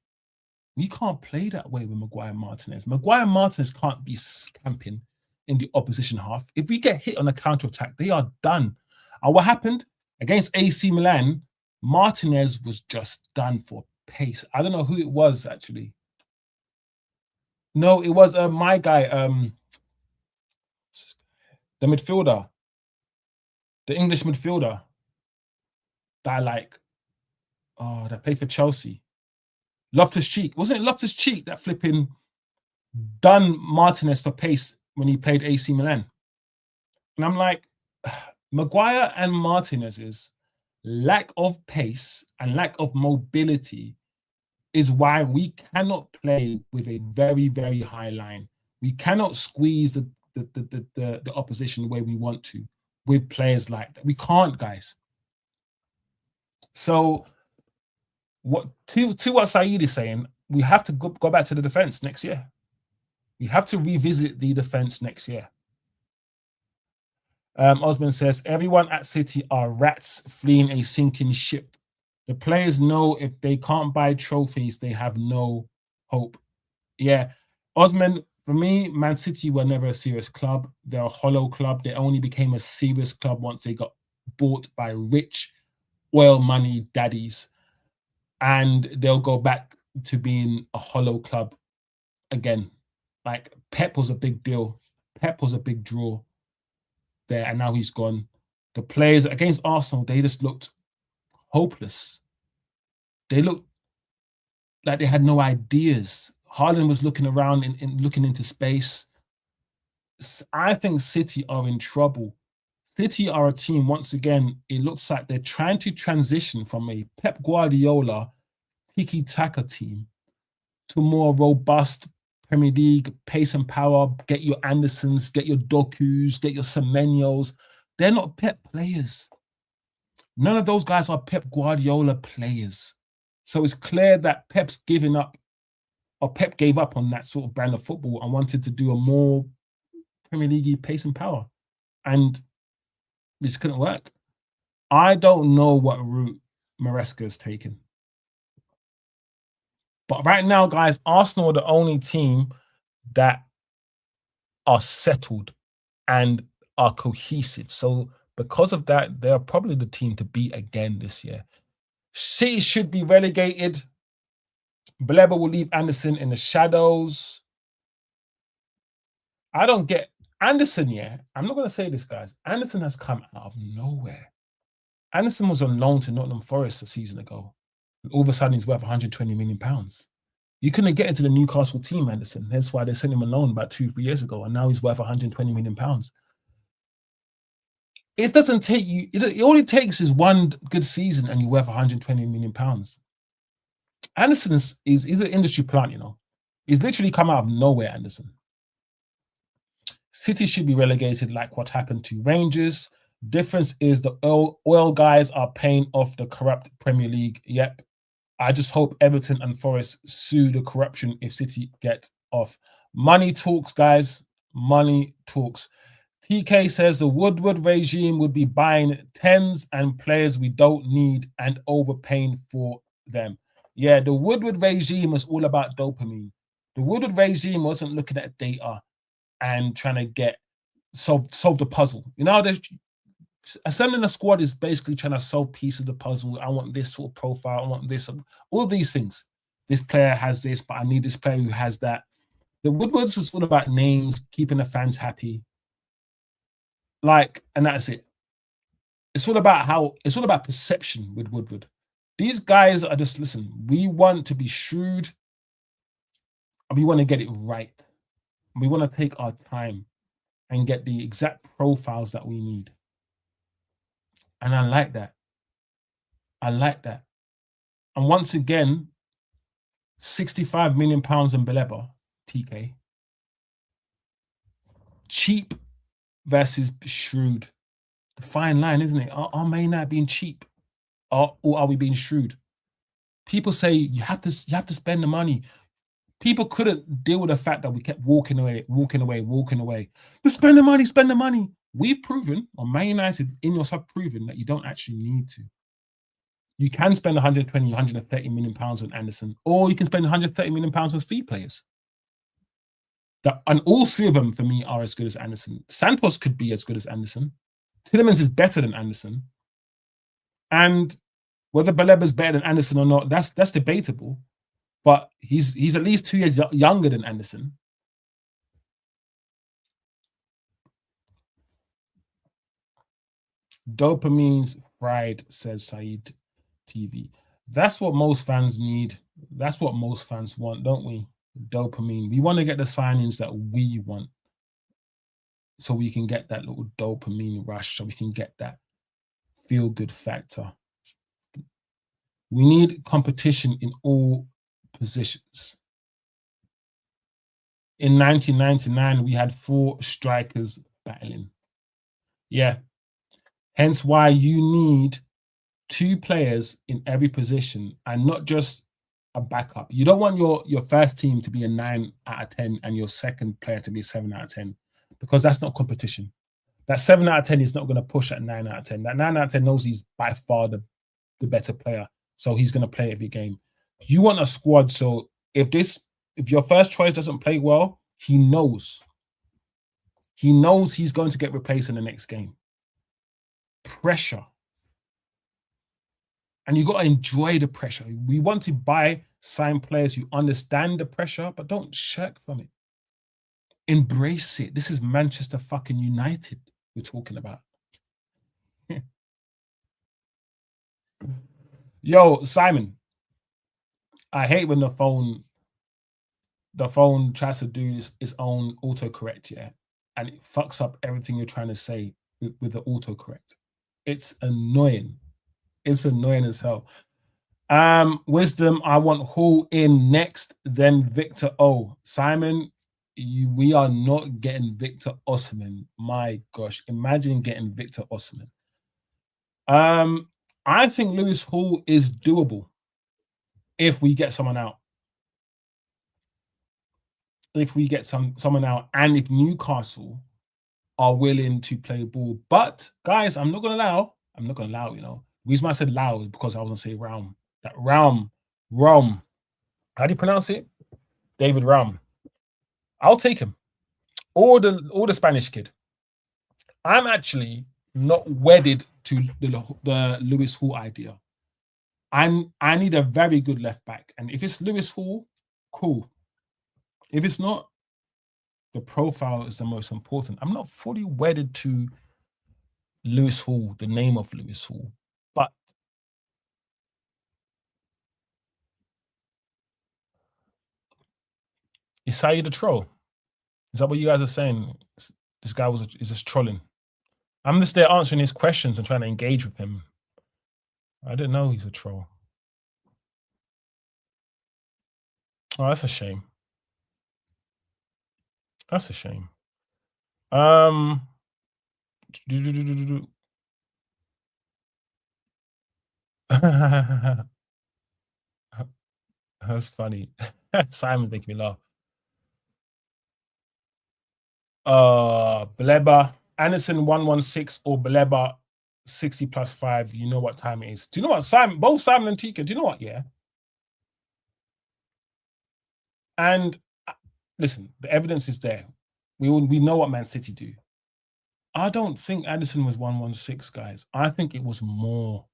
we can't play that way with Maguire and Martinez. Maguire and Martinez can't be scamping in the opposition half. If we get hit on a counter-attack, they are done. And what happened? Against AC Milan, Martinez was just done for pace. I don't know who it was, actually. No, it was my guy, the midfielder, the English midfielder that that played for Chelsea. Loftus-Cheek. Wasn't it Loftus-Cheek that flipping done Martinez for pace when he played AC Milan? And I'm like, Maguire and Martinez's lack of pace and lack of mobility is why we cannot play with a very, very high line. We cannot squeeze the opposition the way we want to with players like that. We can't, guys. So what Saeed is saying, we have to go back to the defense next year. We have to revisit the defense next year. Osman says, everyone at City are rats fleeing a sinking ship. The players know if they can't buy trophies, they have no hope. Yeah, Osman, for me, Man City were never a serious club. They're a hollow club. They only became a serious club once they got bought by rich oil money daddies. And they'll go back to being a hollow club again. Like, Pep was a big deal. Pep was a big draw there, and now he's gone. The players against Arsenal, they just looked hopeless. They looked like they had no ideas. Haaland was looking around and looking into space. I think City are in trouble. City are a team, once again, it looks like they're trying to transition from a Pep Guardiola tiki-taka team to a more robust Premier League, pace and power, get your Andersons, get your Dokus, get your Semenyos. They're not Pep players. None of those guys are Pep Guardiola players. So it's clear that Pep's giving up, or Pep gave up on that sort of brand of football and wanted to do a more Premier League pace and power. And this couldn't work. I don't know what route Maresca has taken. But right now, guys, Arsenal are the only team that are settled and are cohesive. So because of that, they're probably the team to beat again this year. City should be relegated. Baleba will leave Anderson in the shadows. I don't get Anderson, yeah. I'm not going to say this, guys. Anderson has come out of nowhere. Anderson was on loan to Nottingham Forest a season ago. All of a sudden, he's worth 120 million pounds. You couldn't get into the Newcastle team, Anderson. That's why they sent him a loan about 2-3 years ago, and now he's worth 120 million pounds. It doesn't take you. It only takes is one good season, and you're worth 120 million pounds. Anderson is an industry plant, you know. He's literally come out of nowhere, Anderson. City should be relegated like what happened to Rangers. Difference is the oil guys are paying off the corrupt Premier League. Yep. I just hope Everton and Forest sue the corruption if City get off. Money talks, guys. Money talks. TK says the Woodward regime would be buying 10s and players we don't need and overpaying for them. Yeah, the Woodward regime was all about dopamine. The Woodward regime wasn't looking at data and trying to solve the puzzle. You know, assembling a squad is basically trying to solve pieces of the puzzle. I want this sort of profile. I want this. All these things. This player has this, but I need this player who has that. The Woodwards was all about names, keeping the fans happy. And that's it. It's all about perception with Woodward. These guys are just, listen, we want to be shrewd and we want to get it right. We want to take our time and get the exact profiles that we need. And I like that. I like that. And once again, 65 million pounds in Baleba, TK. Cheap versus shrewd. The fine line, isn't it? Are Man United being cheap? Or are we being shrewd? People say you have to spend the money. People couldn't deal with the fact that we kept walking away. Just spend the money. We've proven, or Man United, INEOS have proven that you don't actually need to. You can spend 120, 130 million pounds on Anderson, or you can spend 130 million pounds on 3 players. And all 3 of them for me are as good as Anderson. Santos could be as good as Anderson. Tielemans is better than Anderson. And whether Baleba's better than Anderson or not, that's debatable. But he's at least 2 years younger than Anderson. Dopamine's fried, says Saeed TV. That's what most fans need. That's what most fans want, don't we? Dopamine. We want to get the signings that we want, so we can get that little dopamine rush, so we can get that feel-good factor. We need competition in all positions. In 1999, we had 4 strikers battling. Yeah. Hence why you need 2 players in every position and not just a backup. You don't want your first team to be a 9 out of 10 and your second player to be a 7 out of 10, because that's not competition. That 7 out of 10 is not going to push at 9 out of 10. That 9 out of 10 knows he's by far the better player, so he's going to play every game. You want a squad, so if your first choice doesn't play well, he knows he's going to get replaced in the next game. Pressure. And you got to enjoy the pressure. We want to sign players who understand the pressure, but don't shirk from it. Embrace it. This is Manchester fucking United we're talking about. Yo, Simon, I hate when the phone tries to do its own autocorrect, yeah, and it fucks up everything you're trying to say with the autocorrect. It's annoying. It's annoying as hell. Wisdom, I want Hall in next, then Victor O. Simon, we are not getting Victor Osimhen. My gosh, imagine getting Victor Osimhen. I think Lewis Hall is doable if we get someone out. If we get someone out, and if Newcastle are willing to play ball. But guys, I'm not gonna allow, you know. The reason why I said Lau is because I was gonna say Raum. That Raum. How do you pronounce it? David Raum. I'll take him. Or the Spanish kid. I'm actually not wedded to the Lewis Hall idea. I need a very good left back. And if it's Lewis Hall, cool. If it's not, the profile is the most important. I'm not fully wedded to Lewis Hall, the name of Lewis Hall. But is Saeed a troll? Is that what you guys are saying? This guy is just trolling. I'm just there answering his questions and trying to engage with him. I didn't know he's a troll. Oh, that's a shame. That's a shame. That's funny. Simon making me laugh. Baleba, Anderson 116 or Baleba 60 plus 5. You know what time it is. Do you know what, Simon? Both Simon and Tika, do you know what? Yeah. And listen, the evidence is there. We know what Man City do. I don't think Anderson was 116, guys. I think it was more.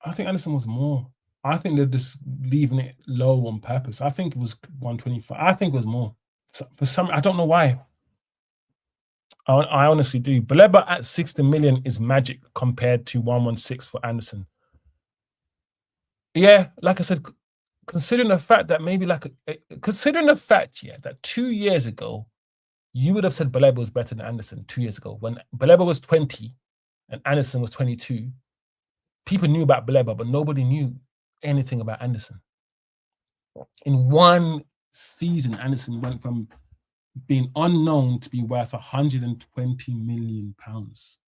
I think Anderson was more. I think they're just leaving it low on purpose. I think it was 125. I think it was more. So for some, I don't know why. I honestly do. Baleba at 60 million is magic compared to 116 for Anderson. Yeah, like I said, considering the fact that that 2 years ago, you would have said Baleba was better than Anderson 2 years ago. When Baleba was 20 and Anderson was 22, people knew about Baleba, but nobody knew anything about Anderson. In one season, Anderson went from being unknown to be worth 120 million pounds.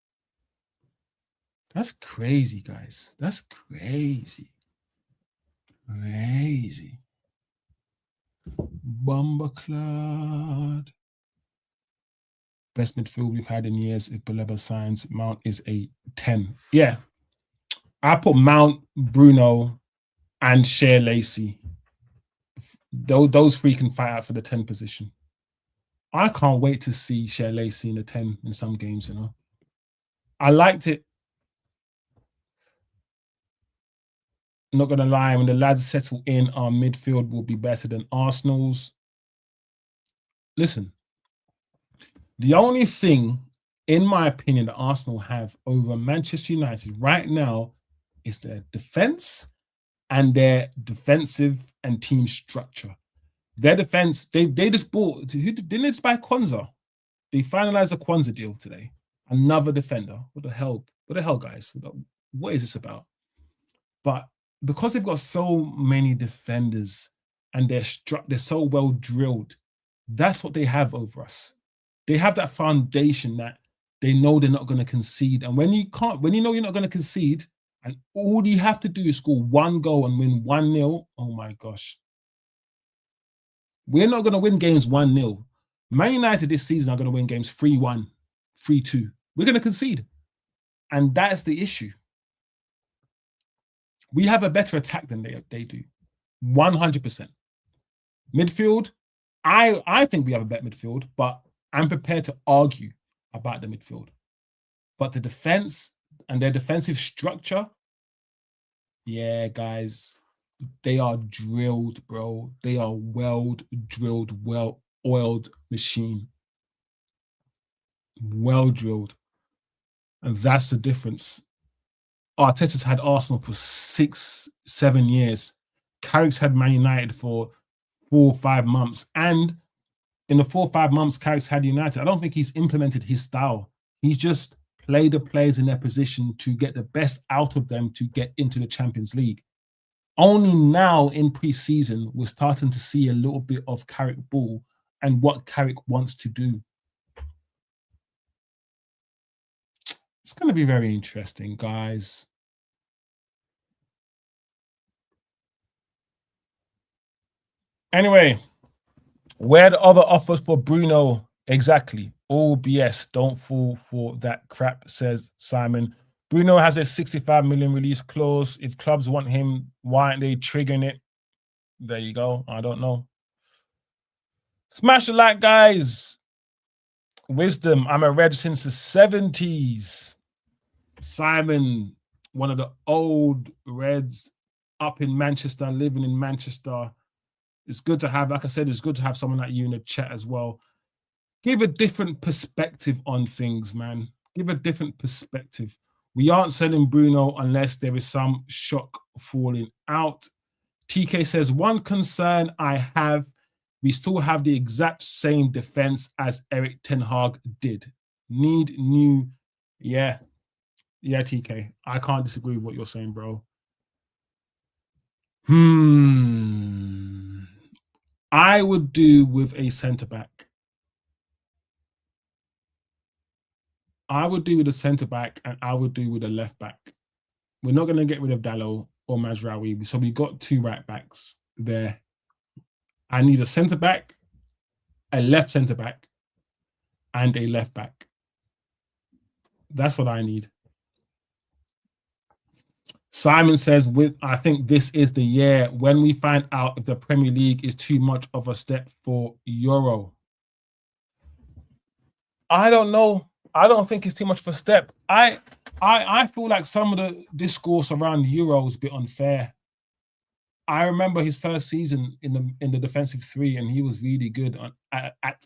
That's crazy, guys. That's crazy. Crazy. Bomberclad. Best midfield we've had in years. If Baleba signs, Mount is a 10. Yeah. I put Mount, Bruno, and Shea Lacey. Those three can fight out for the 10 position. I can't wait to see Shea Lacey in the 10 in some games, you know. I liked it. Not going to lie, when the lads settle in, our midfield will be better than Arsenal's. Listen, the only thing, in my opinion, that Arsenal have over Manchester United right now is their defense and their defensive and team structure. Their defense, they just bought, didn't they just buy Kwanzaa? They finalized a Kwanzaa deal today. Another defender. What the hell, guys? What is this about? But because they've got so many defenders and they're so well drilled, that's what they have over us. They have that foundation that they know they're not going to concede. And when you know you're not going to concede, and all you have to do is score one goal and win 1-0, oh my gosh. We're not going to win games 1-0. Man United this season are going to win games 3-1, 3-2. We're going to concede. And that's the issue. We have a better attack than they do. 100%. Midfield, I think we have a better midfield, but I'm prepared to argue about the midfield. But the defense and their defensive structure, yeah, guys, they are drilled, bro. They are well-drilled, well-oiled machine. Well-drilled. And that's the difference. Arteta's had Arsenal for 6-7 years. Carrick's had Man United for 4 or 5 months. And in the 4 or 5 months Carrick's had United, I don't think he's implemented his style. He's just played the players in their position to get the best out of them to get into the Champions League. Only now in pre-season, we're starting to see a little bit of Carrick ball and what Carrick wants to do. It's going to be very interesting, guys. Anyway, where the other offers for Bruno? Exactly. All BS. Don't fall for that crap, says Simon. Bruno has a 65 million release clause. If clubs want him, why aren't they triggering it? There you go. I don't know. Smash the like, guys. Wisdom. I'm a Red since the 70s. Simon, one of the old Reds up in Manchester, living in Manchester. It's good to have, like I said, it's good to have someone like you in the chat as well. Give a different perspective on things, man. Give a different perspective. We aren't selling Bruno unless there is some shock falling out. TK says, one concern I have, we still have the exact same defense as Eric Ten Hag did. Need new, yeah, TK. I can't disagree with what you're saying, bro. I would do with a centre-back. I would do with a centre-back and I would do with a left-back. We're not going to get rid of Dalot or Mazraoui. So we got 2 right-backs there. I need a centre-back, a left centre-back, and a left-back. That's what I need. Simon says, I think this is the year when we find out if the Premier League is too much of a step for Euro. I don't know. I don't think it's too much of a step. I feel like some of the discourse around Euro is a bit unfair. I remember his first season in the defensive 3, and he was really good at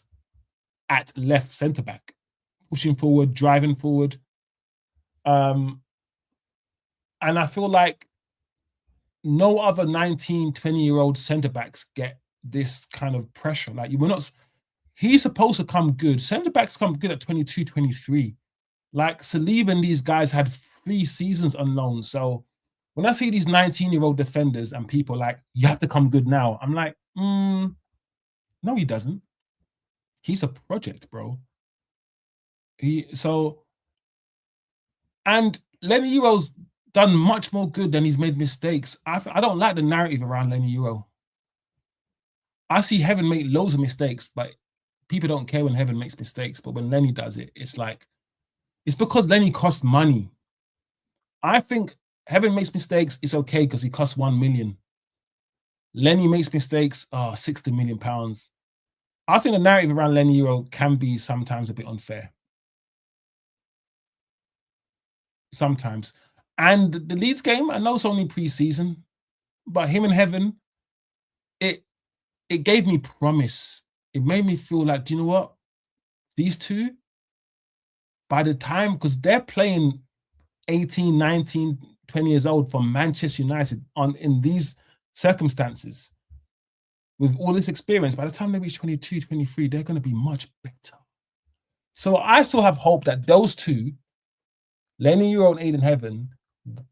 left centre back, pushing forward, driving forward. And I feel like no other 19, 20-year-old centre backs get this kind of pressure. Like he's supposed to come good. Centre backs come good at 22, 23. Like Saliba and these guys had 3 seasons on loan. So when I see these 19-year-old defenders and people like, you have to come good now, I'm like, no, he doesn't. He's a project, bro. And Lenny Euro's done much more good than he's made mistakes. I don't like the narrative around Lenny Euro. I see Heaven make loads of mistakes, but people don't care when Heaven makes mistakes. But when Lenny does it, it's like, it's because Lenny costs money. I think Heaven makes mistakes, it's okay because he costs 1 million. Lenny makes mistakes, 60 million pounds. I think the narrative around Lenny Euro can be sometimes a bit unfair. Sometimes. And the Leeds game, I know it's only pre-season, but him and Heaven, it gave me promise. It made me feel like, do you know what? These two, by the time, because they're playing 18, 19, 20 years old for Manchester United in these circumstances, with all this experience, by the time they reach 22, 23, they're going to be much better. So I still have hope that those two, Lenny Euro and Aiden Heaven,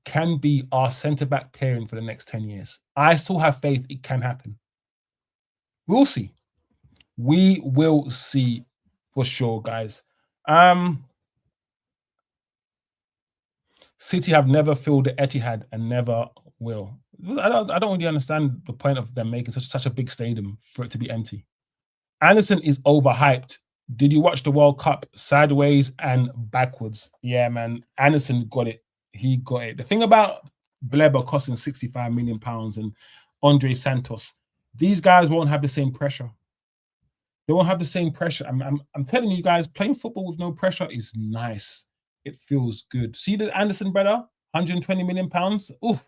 can be our centre-back pairing for the next 10 years. I still have faith it can happen. We'll see. We will see for sure, guys. City have never filled the Etihad and never will. I don't really understand the point of them making such a big stadium for it to be empty. Anderson is overhyped. Did you watch the World Cup sideways and backwards? Yeah, man. Anderson got it. He got it. The thing about Baleba costing 65 million pounds and Andre Santos, these guys won't have the same pressure. They won't have the same pressure. I'm telling you guys, playing football with no pressure is nice. It feels good. See the Anderson brother, 120 million pounds. Ooh,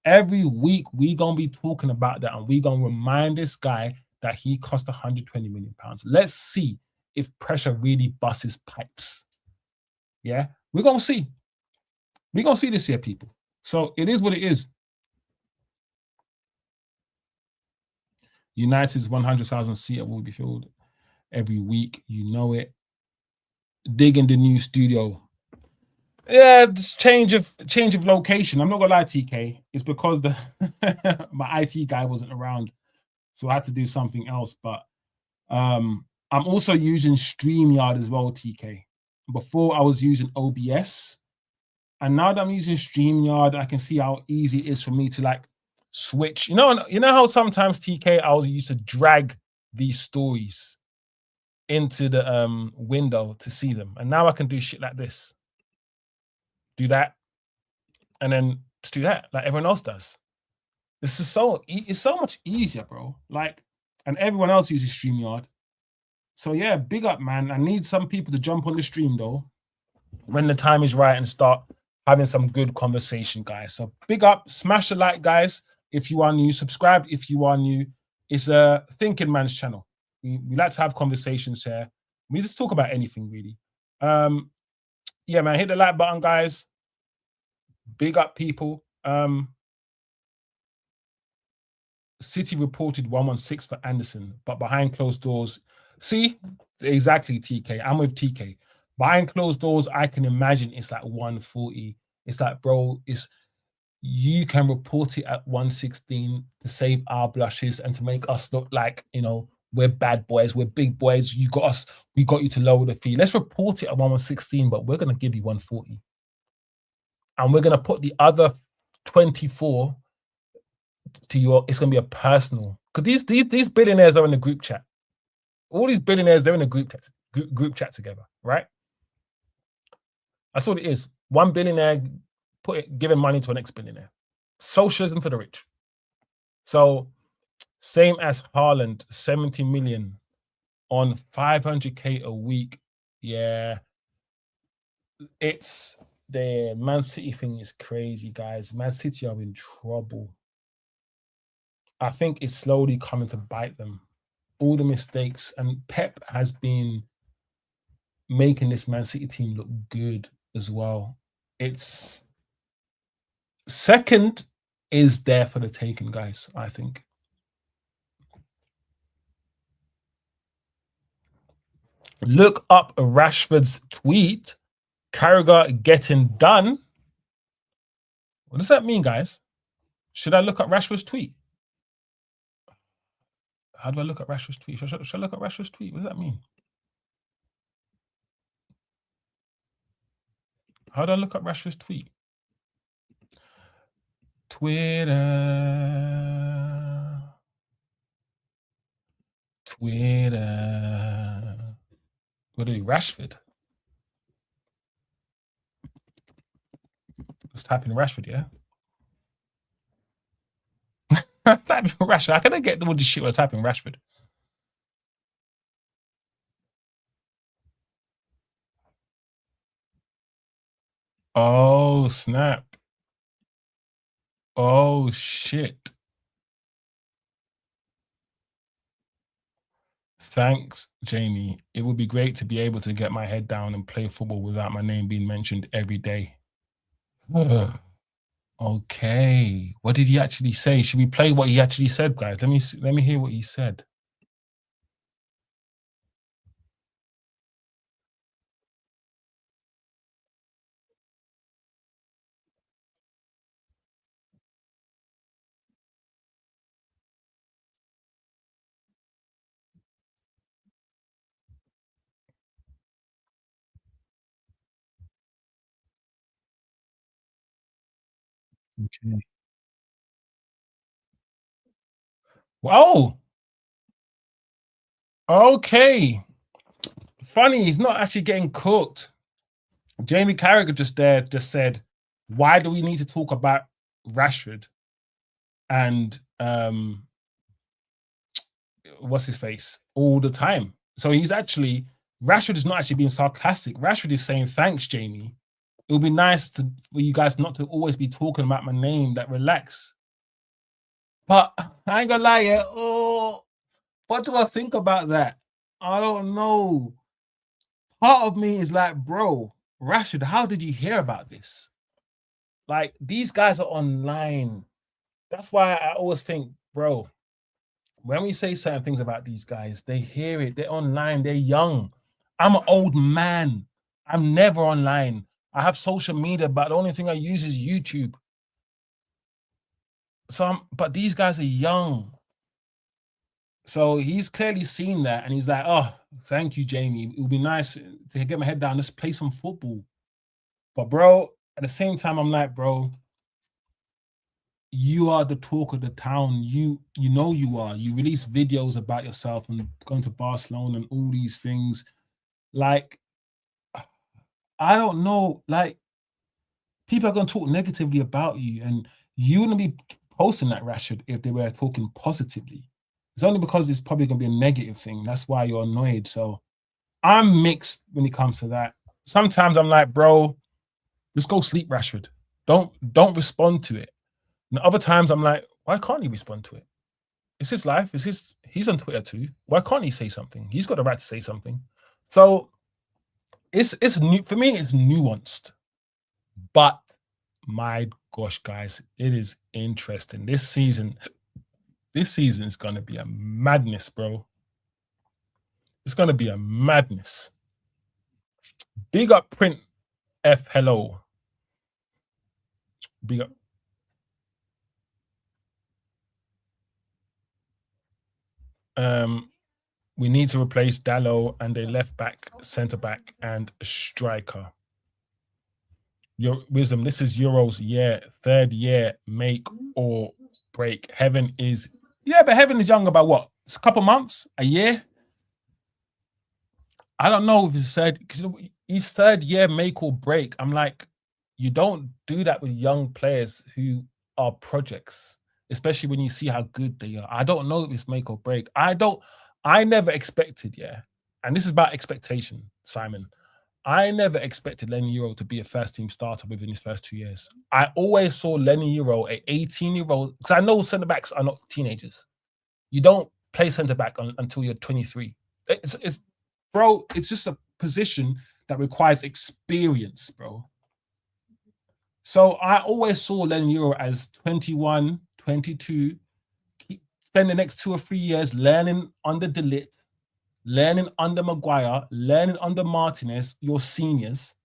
every week we gonna be talking about that, and we gonna remind this guy that he cost 120 million pounds. Let's see if pressure really busts his pipes. Yeah, we're gonna see. We're gonna see this year, people. So it is what it is. United's 100,000 seat will be filled every week. You know it. Digging the new studio. Yeah, just change of location. I'm not gonna lie, TK. It's because my IT guy wasn't around, so I had to do something else. But I'm also using StreamYard as well, TK. Before I was using OBS, and now that I'm using StreamYard, I can see how easy it is for me to like switch. You know how sometimes, TK, I was used to drag these stories into the window to see them, and now I can do shit like this. Do that, and then just do that like everyone else does. This is it's so much easier, bro. Like, and everyone else uses StreamYard. So yeah, big up, man. I need some people to jump on the stream though when the time is right and start having some good conversation, guys. So big up, smash the like, guys. If you are new, subscribe if you are new. It's a thinking man's channel. We like to have conversations here. We just talk about anything really. Yeah, man, hit the like button, guys. Big up, people. City reported 116 for Anderson, but behind closed doors. See, exactly, TK. I'm with TK. Behind closed doors, I can imagine it's like 140. It's like, bro, you can report it at 116 to save our blushes and to make us look like, we're bad boys, we're big boys. You got us, we got you to lower the fee. Let's report it at 116, but we're gonna give you 140. And we're gonna put the other 24 to it's gonna be a personal. Because these billionaires are in the group chat. All these billionaires, they're in a group chat together, right? That's what it is. One billionaire giving money to an next billionaire. Socialism for the rich. So same as Haaland, 70 million on 500k a week. Yeah. It's the Man City thing is crazy, guys. Man City are in trouble. I think it's slowly coming to bite them. All the mistakes, and Pep has been making this Man City team look good as well. It's second is there for the taking, guys, I think. Look up Rashford's tweet. Carrick getting done. What does that mean, guys? Should I look up Rashford's tweet? How do I look at Rashford's tweet? Should I look at Rashford's tweet? What does that mean? How do I look up Rashford's tweet? Twitter. What do you, Rashford? Let's type in Rashford, yeah? Typing Rashford. How can I get all this shit when I type in Rashford? Oh, snap. Oh, shit. Thanks, Jamie. It would be great to be able to get my head down and play football without my name being mentioned every day. Okay. What did he actually say? Should we play what he actually said, guys? Let me hear what he said. Okay. Oh, okay. Funny, he's not actually getting cooked. Jamie Carragher just said, why do we need to talk about Rashford and what's his face all the time? So he's actually Rashford is not actually being sarcastic. Rashford is saying, thanks, Jamie. It would be nice for you guys not to always be talking about my name. That relax. But I ain't gonna lie, yeah. Oh, what do I think about that? I don't know. Part of me is like, bro, Rashford, how did you hear about this? Like, these guys are online. That's why I always think, bro, when we say certain things about these guys, they hear it, they're online, they're young. I'm an old man. I'm never online. I have social media, but the only thing I use is YouTube. But these guys are young. So he's clearly seen that and he's like, oh, thank you, Jamie. It would be nice to get my head down, let's play some football. But bro, at the same time, I'm like, bro, you are the talk of the town. You know you are. You release videos about yourself and going to Barcelona and all these things. Like, I don't know. Like, people are going to talk negatively about you, and you wouldn't be posting that, Rashford, if they were talking positively. It's only because it's probably going to be a negative thing. That's why you're annoyed. So I'm mixed when it comes to that. Sometimes I'm like, bro, just go sleep, Rashford. Don't respond to it. And other times I'm like, why can't he respond to it? It's his life. He's on Twitter too. Why can't he say something? He's got the right to say something. So it's new for me, it's nuanced. But my gosh, guys, it is interesting. This season is gonna be a madness, bro. It's gonna be a madness. Big up Print F hello. Big up. We need to replace Dallo and a left back, centre back, and striker. Your wisdom, this is Euros year, third year, make or break. Heaven is, yeah, but Heaven is young about what? It's a couple months, a year. I don't know if it's said because his third year, make or break. I'm like, you don't do that with young players who are projects, especially when you see how good they are. I don't know if it's make or break. I never expected, yeah. And this is about expectation, Simon. I never expected Lenny Euro to be a first team starter within his first 2 years. I always saw Lenny Euro, a 18-year-old, because I know centre backs are not teenagers. You don't play centre back until you're 23. Bro, it's just a position that requires experience, bro. So I always saw Lenny Euro as 21, 22, spend the next 2 or 3 years learning under De Ligt, learning under Maguire, learning under Martinez, your seniors,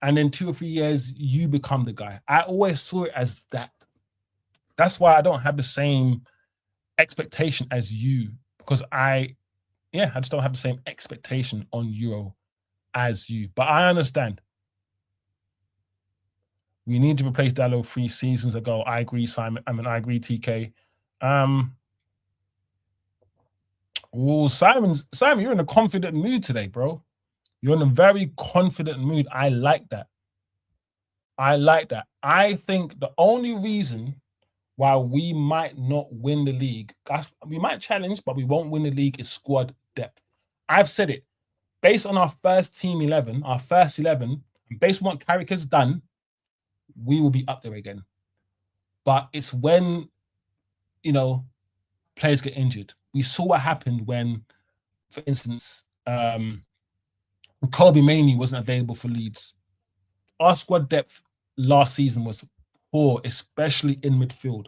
and then 2 or 3 years, you become the guy. I always saw it as that. That's why I don't have the same expectation as you, because I just don't have the same expectation on Euro as you. But I understand. We need to replace Dallo 3 seasons ago. I agree, Simon. I agree, TK. Simon, you're in a confident mood today, bro. You're in a very confident mood. I like that. I think the only reason while we might not win the league, guys, we might challenge, but we won't win the league, is squad depth. I've said it. Based on our first team 11, our first 11, and based on what Carrick has done, we will be up there again. But it's when, players get injured. We saw what happened when, for instance, Kobe Mainoo wasn't available for Leeds. Our squad depth last season was poor, especially in midfield.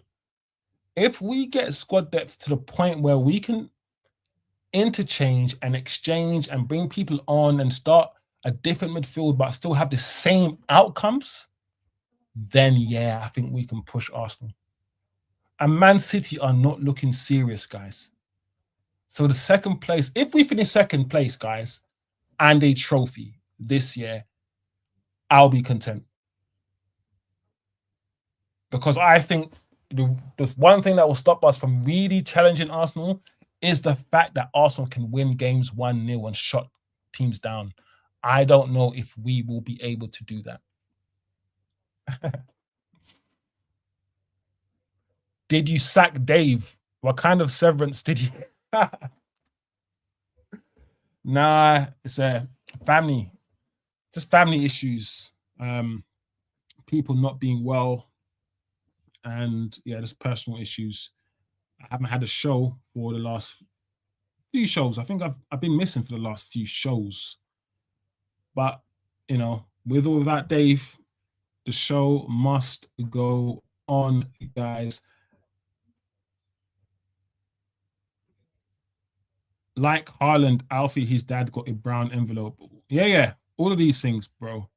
If we get squad depth to the point where we can interchange and exchange and bring people on and start a different midfield but still have the same outcomes, then yeah, I think we can push Arsenal. And Man City are not looking serious, guys. So the second place, if we finish second place, guys, and a trophy this year, I'll be content. Because I think the one thing that will stop us from really challenging Arsenal is the fact that Arsenal can win games 1-0 and shut teams down. I don't know if we will be able to do that. Did you sack Dave? What kind of severance did you? Nah, it's a family, just family issues. People not being well, and yeah, just personal issues. I haven't had a show for the last few shows. I think I've been missing for the last few shows. But with all of that, Dave, the show must go on, guys. Like Haaland, Alfie, his dad got a brown envelope. Yeah. All of these things, bro.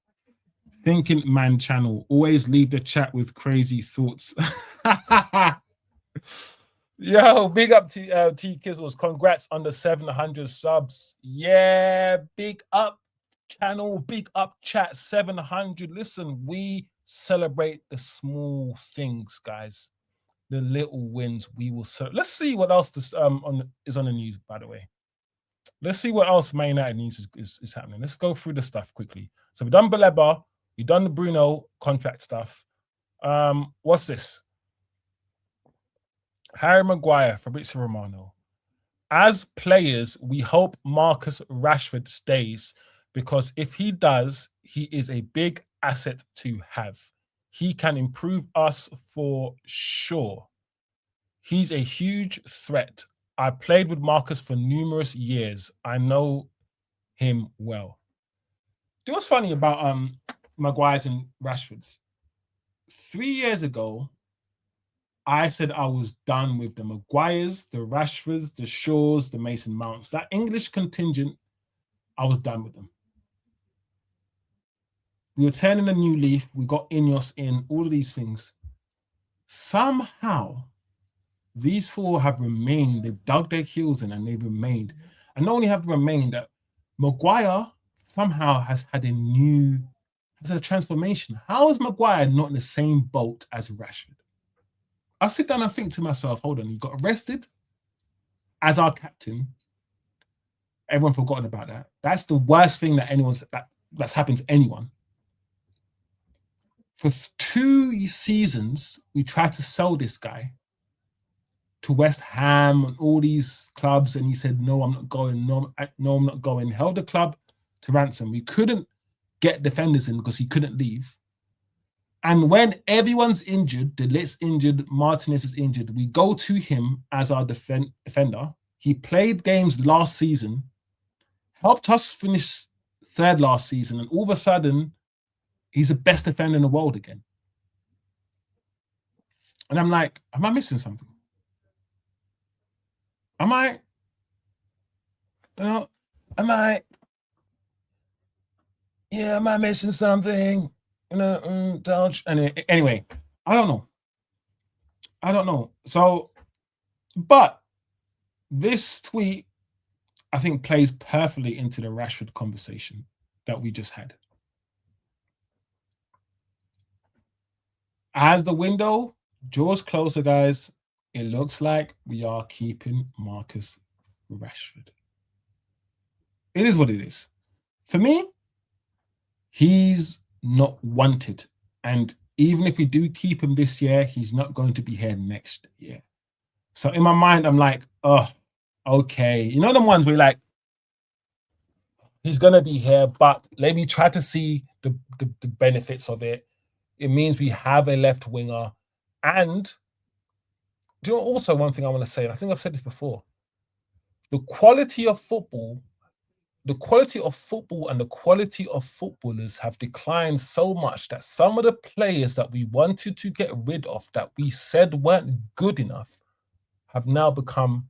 Thinking Man channel. Always leave the chat with crazy thoughts. Yo, big up to T Kizzles. Congrats on the 700 subs. Yeah, big up channel, big up chat, 700. Listen, we celebrate the small things, guys. The little wins we will celebrate. Let's see what else is on the news, by the way. Let's see what else Man United news is happening. Let's go through the stuff quickly. So we've done Baleba, we've done the Bruno contract stuff. What's this? Harry Maguire, Fabrizio Romano. As players, we hope Marcus Rashford stays, because if he does, he is a big asset to have. He can improve us for sure. He's a huge threat. I played with Marcus for numerous years. I know him well. Do you know what's funny about Maguire's and Rashford's? 3 years ago, I said I was done with the Maguires, the Rashfords, the Shaws, the Mason Mounts. That English contingent, I was done with them. We were turning a new leaf. We got INEOS in, all of these things. Somehow, these four have remained. They've dug their heels in and they've remained. And not only have they remained, that Maguire somehow has had a transformation. How is Maguire not in the same boat as Rashford? I sit down and think to myself, hold on, he got arrested as our captain. Everyone forgotten about that. That's the worst thing that's happened to anyone. For 2 seasons, we tried to sell this guy to West Ham and all these clubs, and he said, no, I'm not going, no, I'm not going. Held the club to ransom. We couldn't get defenders in because he couldn't leave. And when everyone's injured, De Ligt's injured, Martinez is injured, we go to him as our defender. He played games last season, helped us finish third last season, and all of a sudden, he's the best defender in the world again. And I'm like, am I missing something? Am I missing something? Anyway, I don't know. So, but this tweet, I think, plays perfectly into the Rashford conversation that we just had. As the window draws closer, guys, it looks like we are keeping Marcus Rashford. It is what it is. For me, he's not wanted. And even if we do keep him this year, he's not going to be here next year. So in my mind, I'm like, oh, okay. You know, the ones where like, he's going to be here, but let me try to see the benefits of it. It means we have a left winger. And do you know also one thing I want to say? And I think I've said this before. The quality of football and the quality of footballers have declined so much that some of the players that we wanted to get rid of, that we said weren't good enough, have now become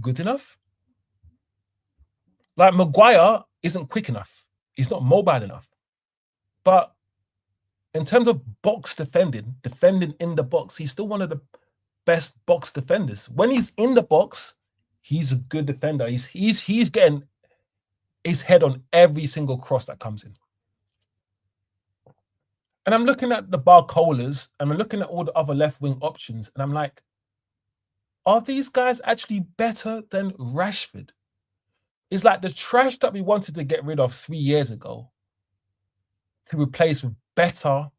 good enough. Like Maguire isn't quick enough. He's not mobile enough. But in terms of box defending in the box, he's still one of the best box defenders. When he's in the box, he's a good defender. He's getting his head on every single cross that comes in. And I'm looking at the Barcolas, and I'm looking at all the other left wing options, and I'm like, are these guys actually better than Rashford? It's like the trash that we wanted to get rid of 3 years ago to replace with better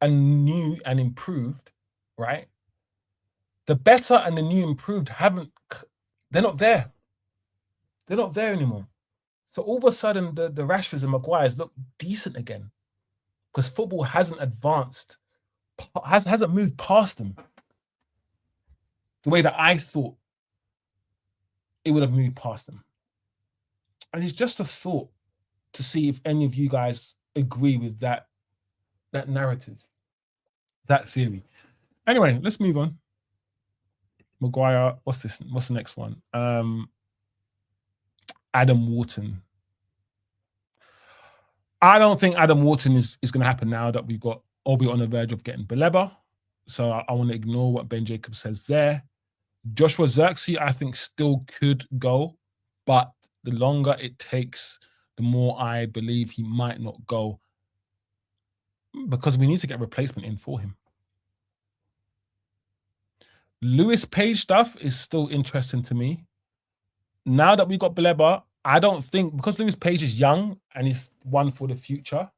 and new and improved, right? The better and the new improved they're not there. They're not there anymore. So all of a sudden, the Rashfords and Maguires look decent again because football hasn't advanced, hasn't moved past them the way that I thought it would have moved past them. And it's just a thought to see if any of you guys agree with that narrative, that theory. Anyway, let's move on. Maguire, what's this? What's the next one? Adam Wharton. I don't think Adam Wharton is going to happen now that we've got Obi on the verge of getting Baleba. So I want to ignore what Ben Jacobs says there. Joshua Zirkzee, I think, still could go, but the longer it takes, the more I believe he might not go because we need to get a replacement in for him. Lewis Page stuff is still interesting to me. Now that we've got Baleba, I don't think, because Lewis Page is young and he's one for the future,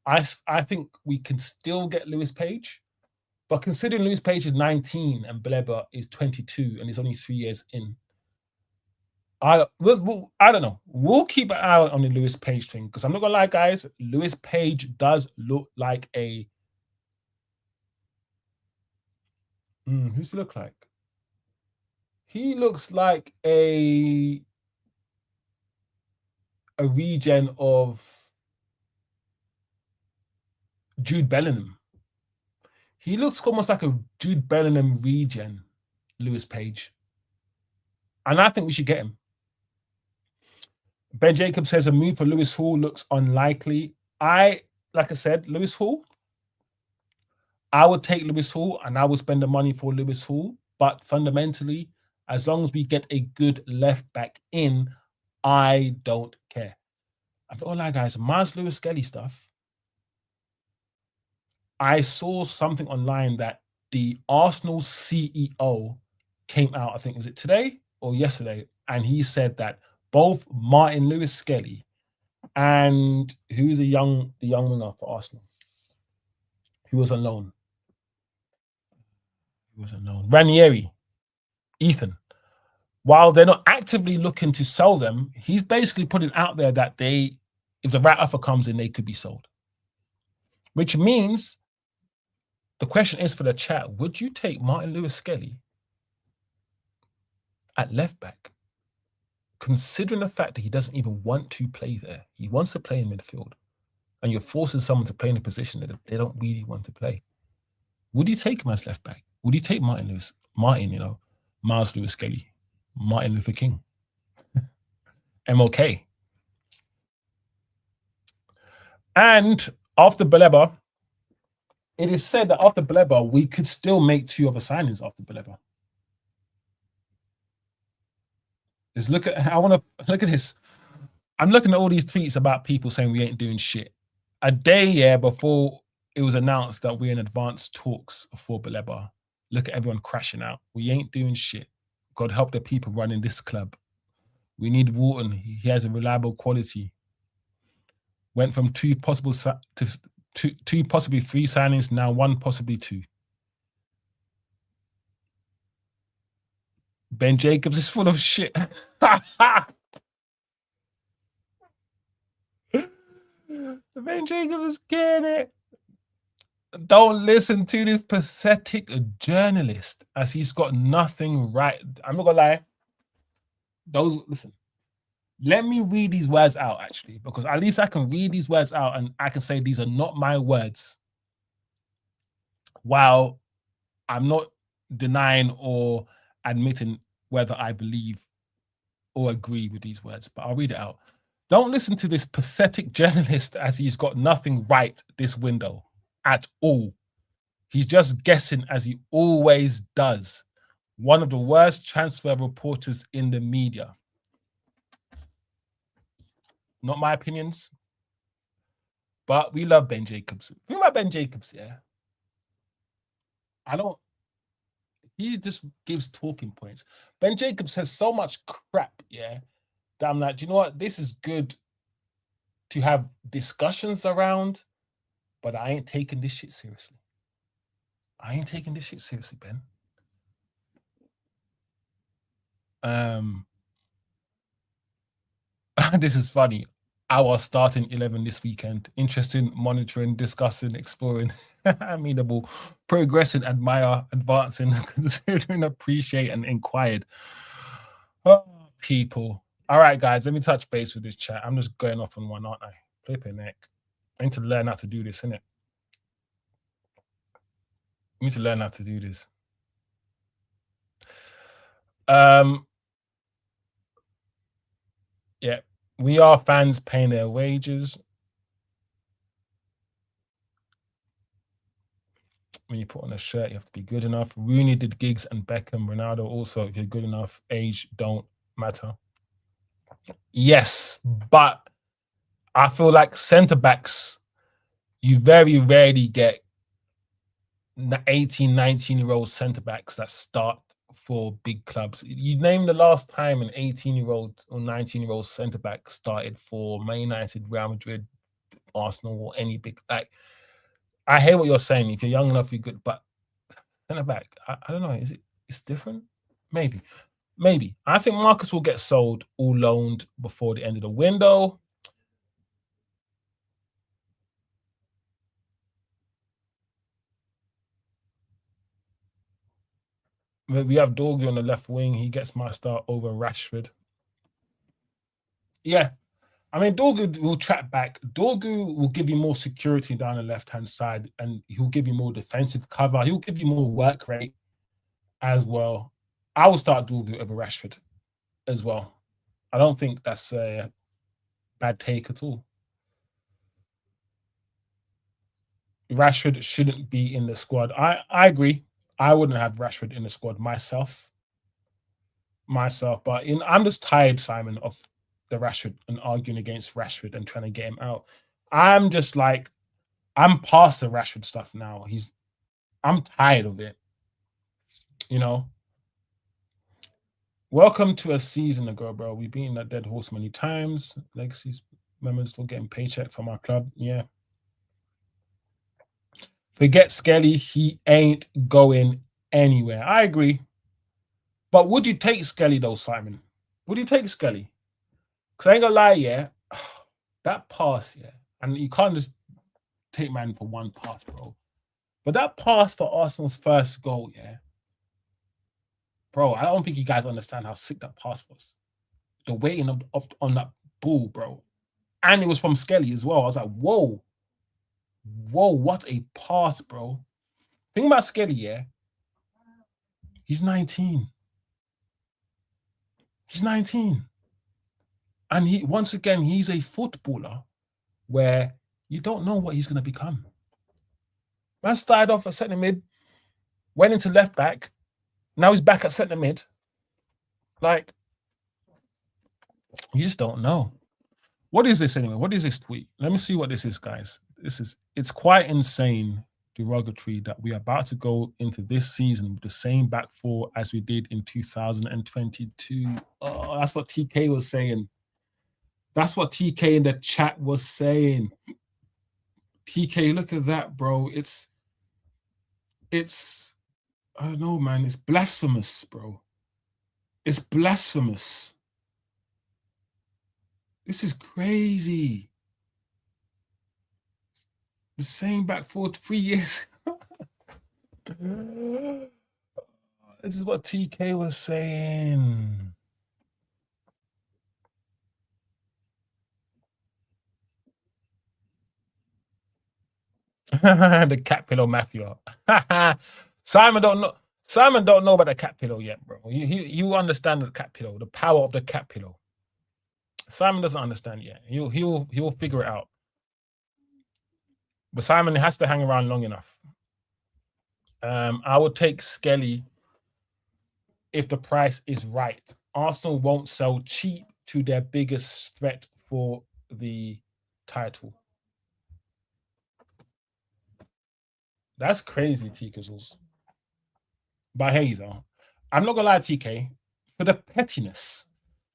I think we can still get Lewis Page. But considering Lewis Page is 19 and Baleba is 22 and he's only 3 years in, I don't know. We'll keep an eye on the Lewis Page thing because I'm not going to lie, guys. Lewis Page does look like a... who's he look like? He looks like a regen of Jude Bellingham. He looks almost like a Jude Bellingham regen, Lewis Page. And I think we should get him. Ben Jacobs says a move for Lewis Hall looks unlikely. Like I said, Lewis Hall, I would take Lewis Hall and I would spend the money for Lewis Hall. But fundamentally, as long as we get a good left back in, I don't care. I'm not gonna lie, guys, Mars Lewis Skelly stuff. I saw something online that the Arsenal CEO came out, I think, was it today or yesterday? And he said that both Martin Lewis Skelly and who's the young winger for Arsenal, who was on loan. Ranieri, Ethan. While they're not actively looking to sell them, he's basically putting out there that if the right offer comes in, they could be sold. Which means the question is for the chat, would you take Martin Lewis Skelly at left back, considering the fact that he doesn't even want to play there? He wants to play in midfield, and you're forcing someone to play in a position that they don't really want to play. Would you take him as left back? Would you take Miles Lewis Skelly, Martin Luther King, MLK? And after Baleba, it is said that after Baleba, we could still make 2 other signings after Baleba. I want to look at this. I'm looking at all these tweets about people saying we ain't doing shit. A day before it was announced that we're in advanced talks for Baleba. Look at everyone crashing out. We ain't doing shit. God help the people running this club. We need Wharton. He has a reliable quality. Went from 2 possible to two, possibly 3 signings now, 1, possibly 2. Ben Jacobs is full of shit. Ben Jacobs is getting it. Don't listen to this pathetic journalist, as he's got nothing right. I'm not gonna lie. Listen. Let me read these words out, actually, because at least I can read these words out and I can say these are not my words, while I'm not denying or admitting whether I believe or agree with these words. But I'll read it out. Don't listen to this pathetic journalist, as he's got nothing right this window at all. He's just guessing, as he always does. One of the worst transfer reporters in the media. Not my opinions, but we love Ben Jacobs. Think about Ben Jacobs, yeah. He just gives talking points. Ben Jacobs has so much crap, yeah, that I'm like, do you know what? This is good to have discussions around, but I ain't taking this shit seriously. I ain't taking this shit seriously, Ben. This is funny. Our starting 11 this weekend. Interesting, monitoring, discussing, exploring, amenable, progressing, admire, advancing, considering, appreciate, and inquired. Oh, people. All right, guys, let me touch base with this chat. I'm just going off on one, aren't I? Flipping neck. I need to learn how to do this, innit? I need to learn how to do this. Yeah. We are fans paying their wages. When you put on a shirt, you have to be good enough. Rooney did gigs and Beckham. Ronaldo also, if you're good enough, age don't matter. Yes, but I feel like centre-backs, you very rarely get 18, 19-year-old centre-backs that start for big clubs. You name the last time an 18-year-old or 19-year-old centre-back started for Man United, Real Madrid, Arsenal, or any big, like, I hear what you're saying. If you're young enough, you're good, but centre-back, I don't know. It's different? Maybe. I think Marcus will get sold or loaned before the end of the window. We have Dorgu on the left wing. He gets my start over Rashford. Yeah. I mean, Dorgu will track back. Dorgu will give you more security down the left-hand side, and he'll give you more defensive cover. He'll give you more work rate as well. I will start Dorgu over Rashford as well. I don't think that's a bad take at all. Rashford shouldn't be in the squad. I agree. I wouldn't have Rashford in the squad myself. But I'm just tired, Simon, of the Rashford and arguing against Rashford and trying to get him out. I'm just like, I'm past the Rashford stuff now. I'm tired of it. You know? Welcome to a season ago, bro. We've been that dead horse many times. Legacy's members still getting paycheck from our club. Yeah. Forget Skelly. He ain't going anywhere. I agree. But would you take Skelly, though, Simon? Would you take Skelly? Because I ain't gonna lie, yeah. That pass, yeah. And you can't just take man for one pass, bro. But that pass for Arsenal's first goal, yeah. Bro, I don't think you guys understand how sick that pass was. The weighting on that ball, bro. And it was from Skelly as well. I was like, whoa. Whoa, what a pass, bro. Think about Skelly, yeah. He's 19. He's 19. And once again, he's a footballer where you don't know what he's going to become. Man started off at centre mid, went into left back. Now he's back at centre mid. Like, you just don't know. What is this anyway? What is this tweet? Let me see what this is, guys. It's quite insane, derogatory, that we are about to go into this season with the same back four as we did in 2022. Oh, that's what TK was saying. That's what TK in the chat was saying. TK, look at that, bro. It's I don't know, man. It's blasphemous, bro. It's blasphemous. This is crazy. The same back for 3 years. This is what TK was saying. The cat pillow mafia. Simon don't know. Simon don't know about the cat pillow yet, bro. He will understand the cat pillow, the power of the cat pillow. Simon doesn't understand yet. He'll figure it out. But Simon has to hang around long enough. I would take Skelly if the price is right. Arsenal won't sell cheap to their biggest threat for the title. That's crazy, TK. But hey, though, I'm not gonna lie, TK, for the pettiness,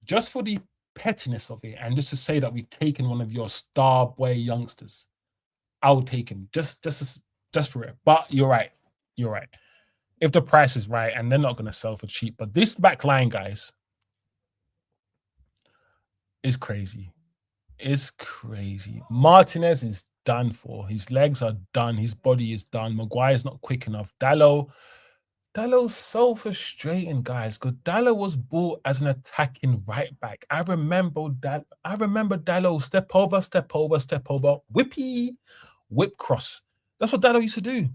just for the pettiness of it, and just to say that we've taken one of your star boy youngsters, I would take him just for it. But you're right. If the price is right, and they're not gonna sell for cheap, but this back line, guys, is crazy. It's crazy. Martinez is done for. His legs are done. His body is done. Maguire's not quick enough. Dallow's so frustrating, guys, because Dallow was bought as an attacking right back. I remember Dallow step over, whippy, whip cross. That's what Dallow used to do,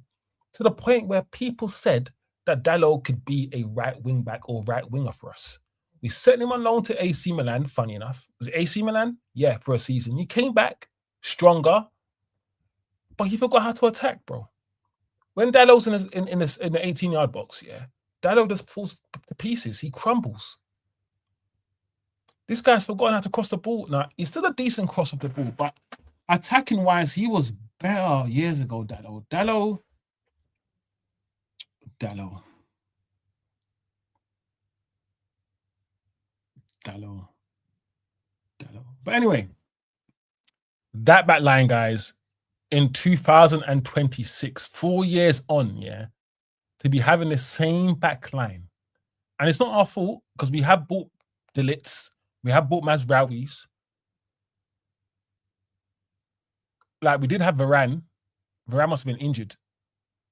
to the point where people said that Dallow could be a right wing back or right winger for us. We sent him on loan to AC Milan, funny enough. Was it AC Milan? Yeah, for a season. He came back stronger, but he forgot how to attack, bro. When Dallow's in the 18-yard box, yeah, Dallow just falls to pieces. He crumbles. This guy's forgotten how to cross the ball. Now, he's still a decent cross of the ball, but attacking-wise, he was better years ago, Dallow. But anyway, that back line, guys, in 2026, 4 years on, yeah, to be having the same back line. And it's not our fault, because we have bought De Lits, we have bought Mazraouis. Like, we did have Varane. Varane must have been injured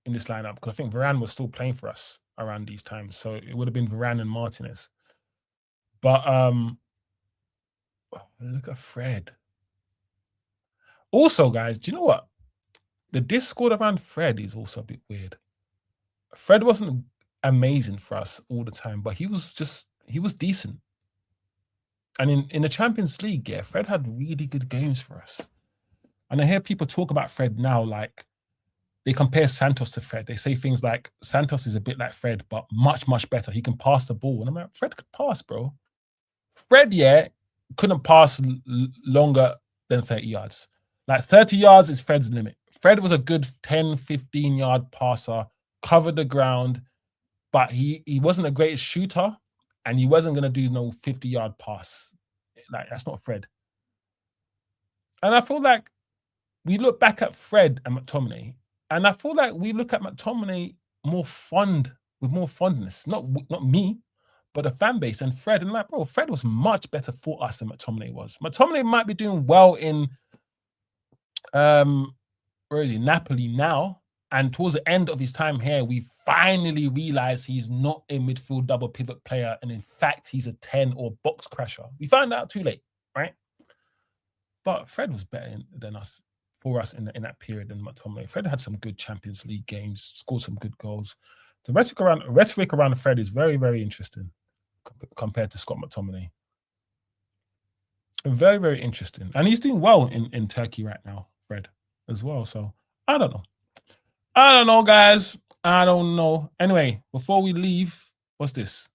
in this lineup, because I think Varane was still playing for us around these times. So it would have been Varane and Martinez. But look at Fred. Also, guys, do you know what? The Discord around Fred is also a bit weird. Fred wasn't amazing for us all the time, but he was decent. And in the Champions League, yeah, Fred had really good games for us. And I hear people talk about Fred now, like they compare Santos to Fred. They say things like Santos is a bit like Fred, but much, much better. He can pass the ball. And I'm like, Fred could pass, bro. Fred, yeah, couldn't pass longer than 30 yards. Like 30 yards is Fred's limit. Fred was a good 10, 15-yard passer, covered the ground, but he wasn't a great shooter, and he wasn't going to do no 50-yard pass. Like, that's not Fred. And I feel like we look back at Fred and McTominay, and I feel like we look at McTominay with more fondness. Not me, but the fan base and Fred. And like, bro, Fred was much better for us than McTominay was. McTominay might be doing well in where is he? Napoli now. And towards the end of his time here, we finally realized he's not a midfield double pivot player. And in fact, he's a 10 or box crasher. We found out too late, right? But Fred was better than us, for us in that period than McTominay. Fred had some good Champions League games, scored some good goals. The rhetoric around Fred is very, very interesting compared to Scott McTominay. Very, very interesting. And he's doing well in Turkey right now, Fred, as well. So, I don't know, guys. I don't know. Anyway, before we leave, what's this?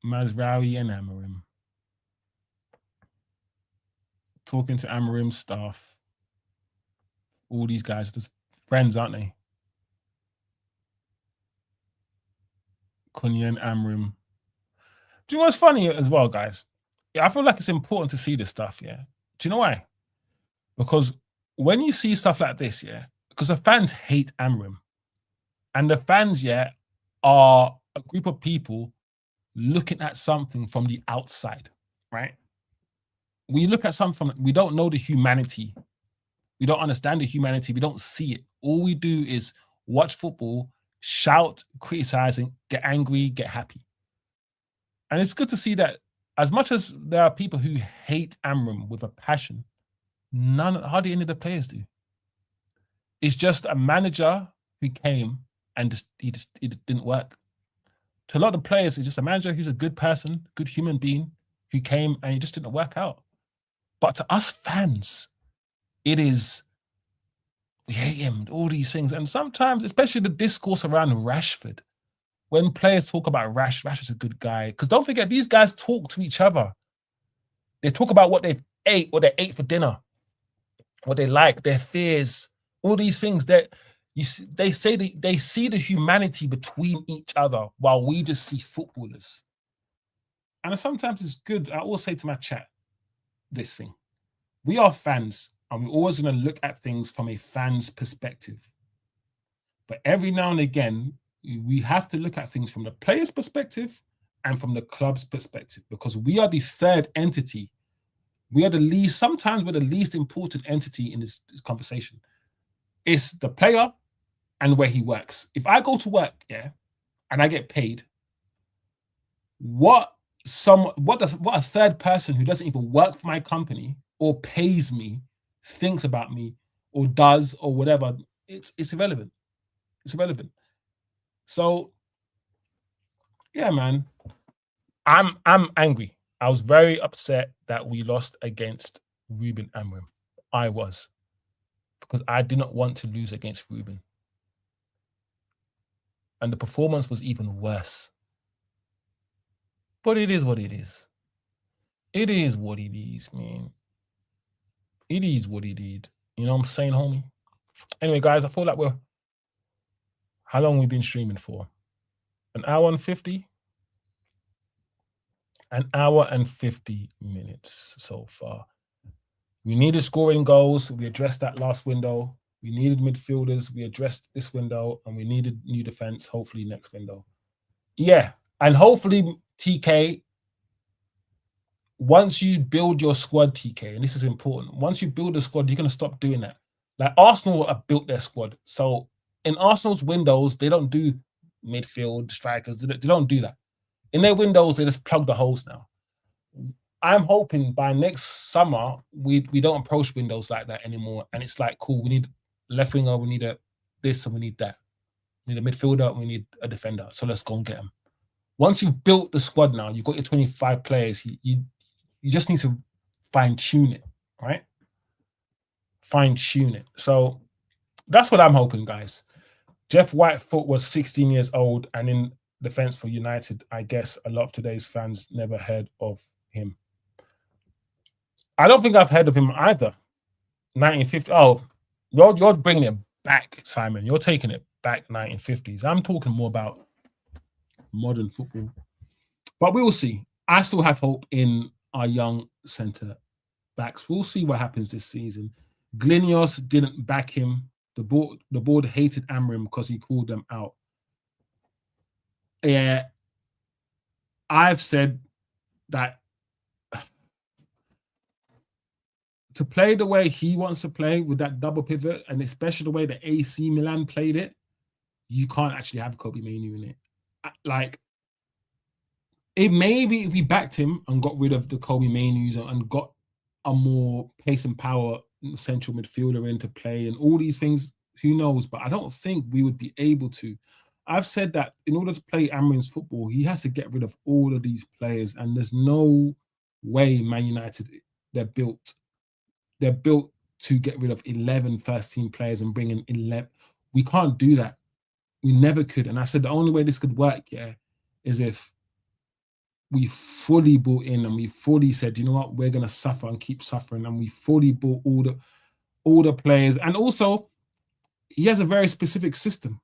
Mazraoui and Amorim. Talking to Amorim's staff. All these guys, just friends, aren't they? Cunha and Amorim. Do you know what's funny as well, guys? Yeah, I feel like it's important to see this stuff, yeah. Do you know why? Because when you see stuff like this, yeah, because the fans hate Amram, and the fans, yeah, are a group of people looking at something from the outside, right? We look at something, we don't know the humanity. We don't understand the humanity. We don't see it. All we do is watch football, shout, criticizing, get angry, get happy. And it's good to see that as much as there are people who hate Amram with a passion, hardly any of the players do. It's just a manager who came and it didn't work. To a lot of the players, it's just a manager who's a good person, good human being, who came and it just didn't work out. But to us fans, it is, we hate him, all these things. And sometimes, especially the discourse around Rashford, when players talk about Rashford's a good guy. Because don't forget, these guys talk to each other. They talk about what they ate for dinner, what they like, their fears, all these things that they say they see the humanity between each other while we just see footballers. And sometimes it's good. I always say to my chat this thing. We are fans, and we're always going to look at things from a fan's perspective. But every now and again, we have to look at things from the player's perspective and from the club's perspective, because we are the third entity. We are the least, sometimes we're the least important entity in this conversation. It's the player and where he works. If I go to work, yeah, and I get paid, what a third person who doesn't even work for my company or pays me thinks about me or does or whatever, it's irrelevant. It's irrelevant. So yeah, man, I'm angry. I was very upset that we lost against Ruben Amorim. I was, because I did not want to lose against Ruben. And the performance was even worse. But it is what it is. It is what it is, man. It is what it is. You know what I'm saying, homie? Anyway, guys, I feel like how long we been streaming for? An hour and 50? An hour and 50 minutes so far. We needed scoring goals. We addressed that last window. We needed midfielders. We addressed this window, and we needed new defense, hopefully next window. Yeah, and hopefully, TK, once you build your squad, TK, and this is important, once you build a squad, you're going to stop doing that. Like Arsenal have built their squad. So in Arsenal's windows, they don't do midfield strikers. They don't do that. In their windows, they just plug the holes now. I'm hoping by next summer, we don't approach windows like that anymore. And it's like, cool, we need left winger, we need this, and we need that. We need a midfielder, and we need a defender. So let's go and get them. Once you've built the squad now, you've got your 25 players, you just need to fine-tune it, right? Fine-tune it. So that's what I'm hoping, guys. Jeff Whitefoot was 16 years old, and in defense for United, I guess a lot of today's fans never heard of him. I don't think I've heard of him either. 1950. Oh, you're bringing it back, Simon. You're taking it back 1950s. I'm talking more about modern football. But we will see. I still have hope in our young centre backs. We'll see what happens this season. INEOS didn't back him. The board hated Amorim because he called them out. Yeah, I've said that to play the way he wants to play with that double pivot, and especially the way that AC Milan played it, you can't actually have Kobe Mainoo in it. Like, it maybe if we backed him and got rid of the Kobe Mainoos and got a more pace and power central midfielder in to play and all these things, who knows? But I don't think we would be able to. I've said that in order to play Amorim's football, he has to get rid of all of these players, and there's no way Man United, they're built to get rid of 11 first-team players and bring in 11. We can't do that. We never could. And I said the only way this could work, yeah, is if we fully bought in and we fully said, you know what, we're going to suffer and keep suffering. And we fully bought all the players. And also, he has a very specific system,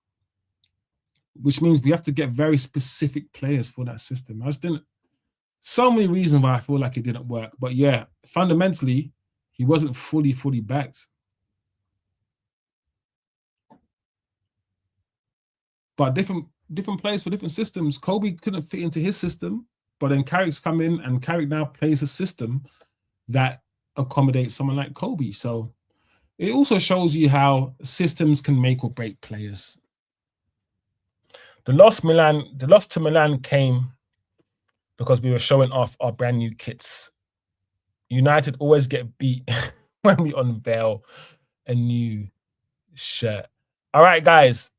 which means we have to get very specific players for that system. I just didn't. So many reasons why I feel like it didn't work. But yeah, fundamentally, He wasn't fully backed. But different players for different systems. Kobe couldn't fit into his system, but then Carrick's come in, and Carrick now plays a system that accommodates someone like Kobe. So it also shows you how systems can make or break players. The loss to Milan came because we were showing off our brand new kits. United always get beat when we unveil a new shirt. All right, guys.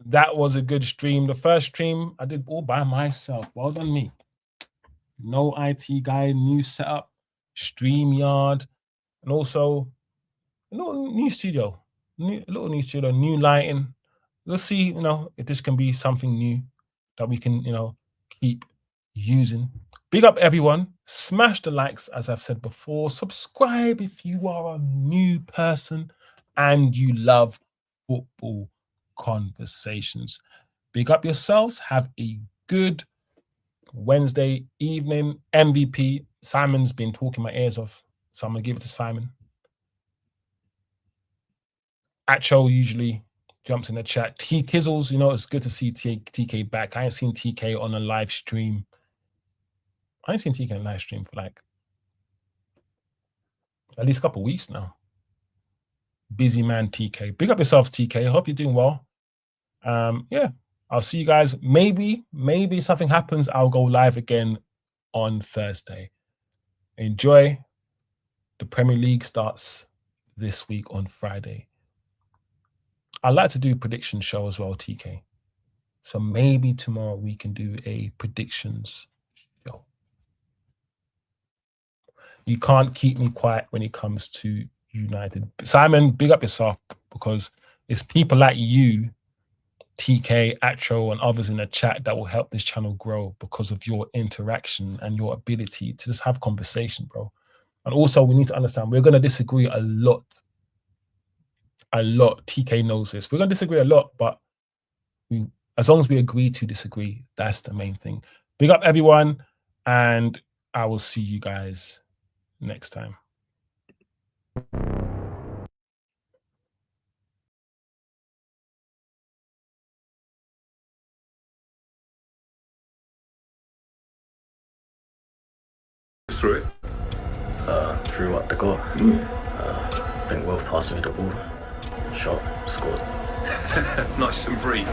That was a good stream. The first stream I did all by myself. Well done, me. No IT guy, new setup, StreamYard, and also a little new studio, new lighting. Let's see, if this can be something new that we can, keep using. Big up everyone. Smash the likes, as I've said before. Subscribe if you are a new person and you love football conversations. Big up yourselves. Have a good Wednesday evening. MVP. Simon's been talking my ears off, so I'm going to give it to Simon. Acho usually jumps in the chat. T Kizzles, it's good to see TK back. I ain't seen TK on a live stream. I ain't seen TK on a live stream for like at least a couple of weeks now. Busy man TK. Big up yourselves, TK. I hope you're doing well. Yeah, I'll see you guys. Maybe something happens. I'll go live again on Thursday. Enjoy. The Premier League starts this week on Friday. I'd like to do a prediction show as well, TK. So maybe tomorrow we can do a predictions show. You can't keep me quiet when it comes to United. Simon, big up yourself, because it's people like you, TK, Atro, and others in the chat that will help this channel grow because of your interaction and your ability to just have conversation, bro. And also, we need to understand we're going to disagree a lot. TK knows this. We're going to disagree a lot, but as long as we agree to disagree, that's the main thing. Big up everyone, and I will see you guys next time. Through it? Through what, the goal? I think Wolf passed me the ball, shot, scored. Nice and brief.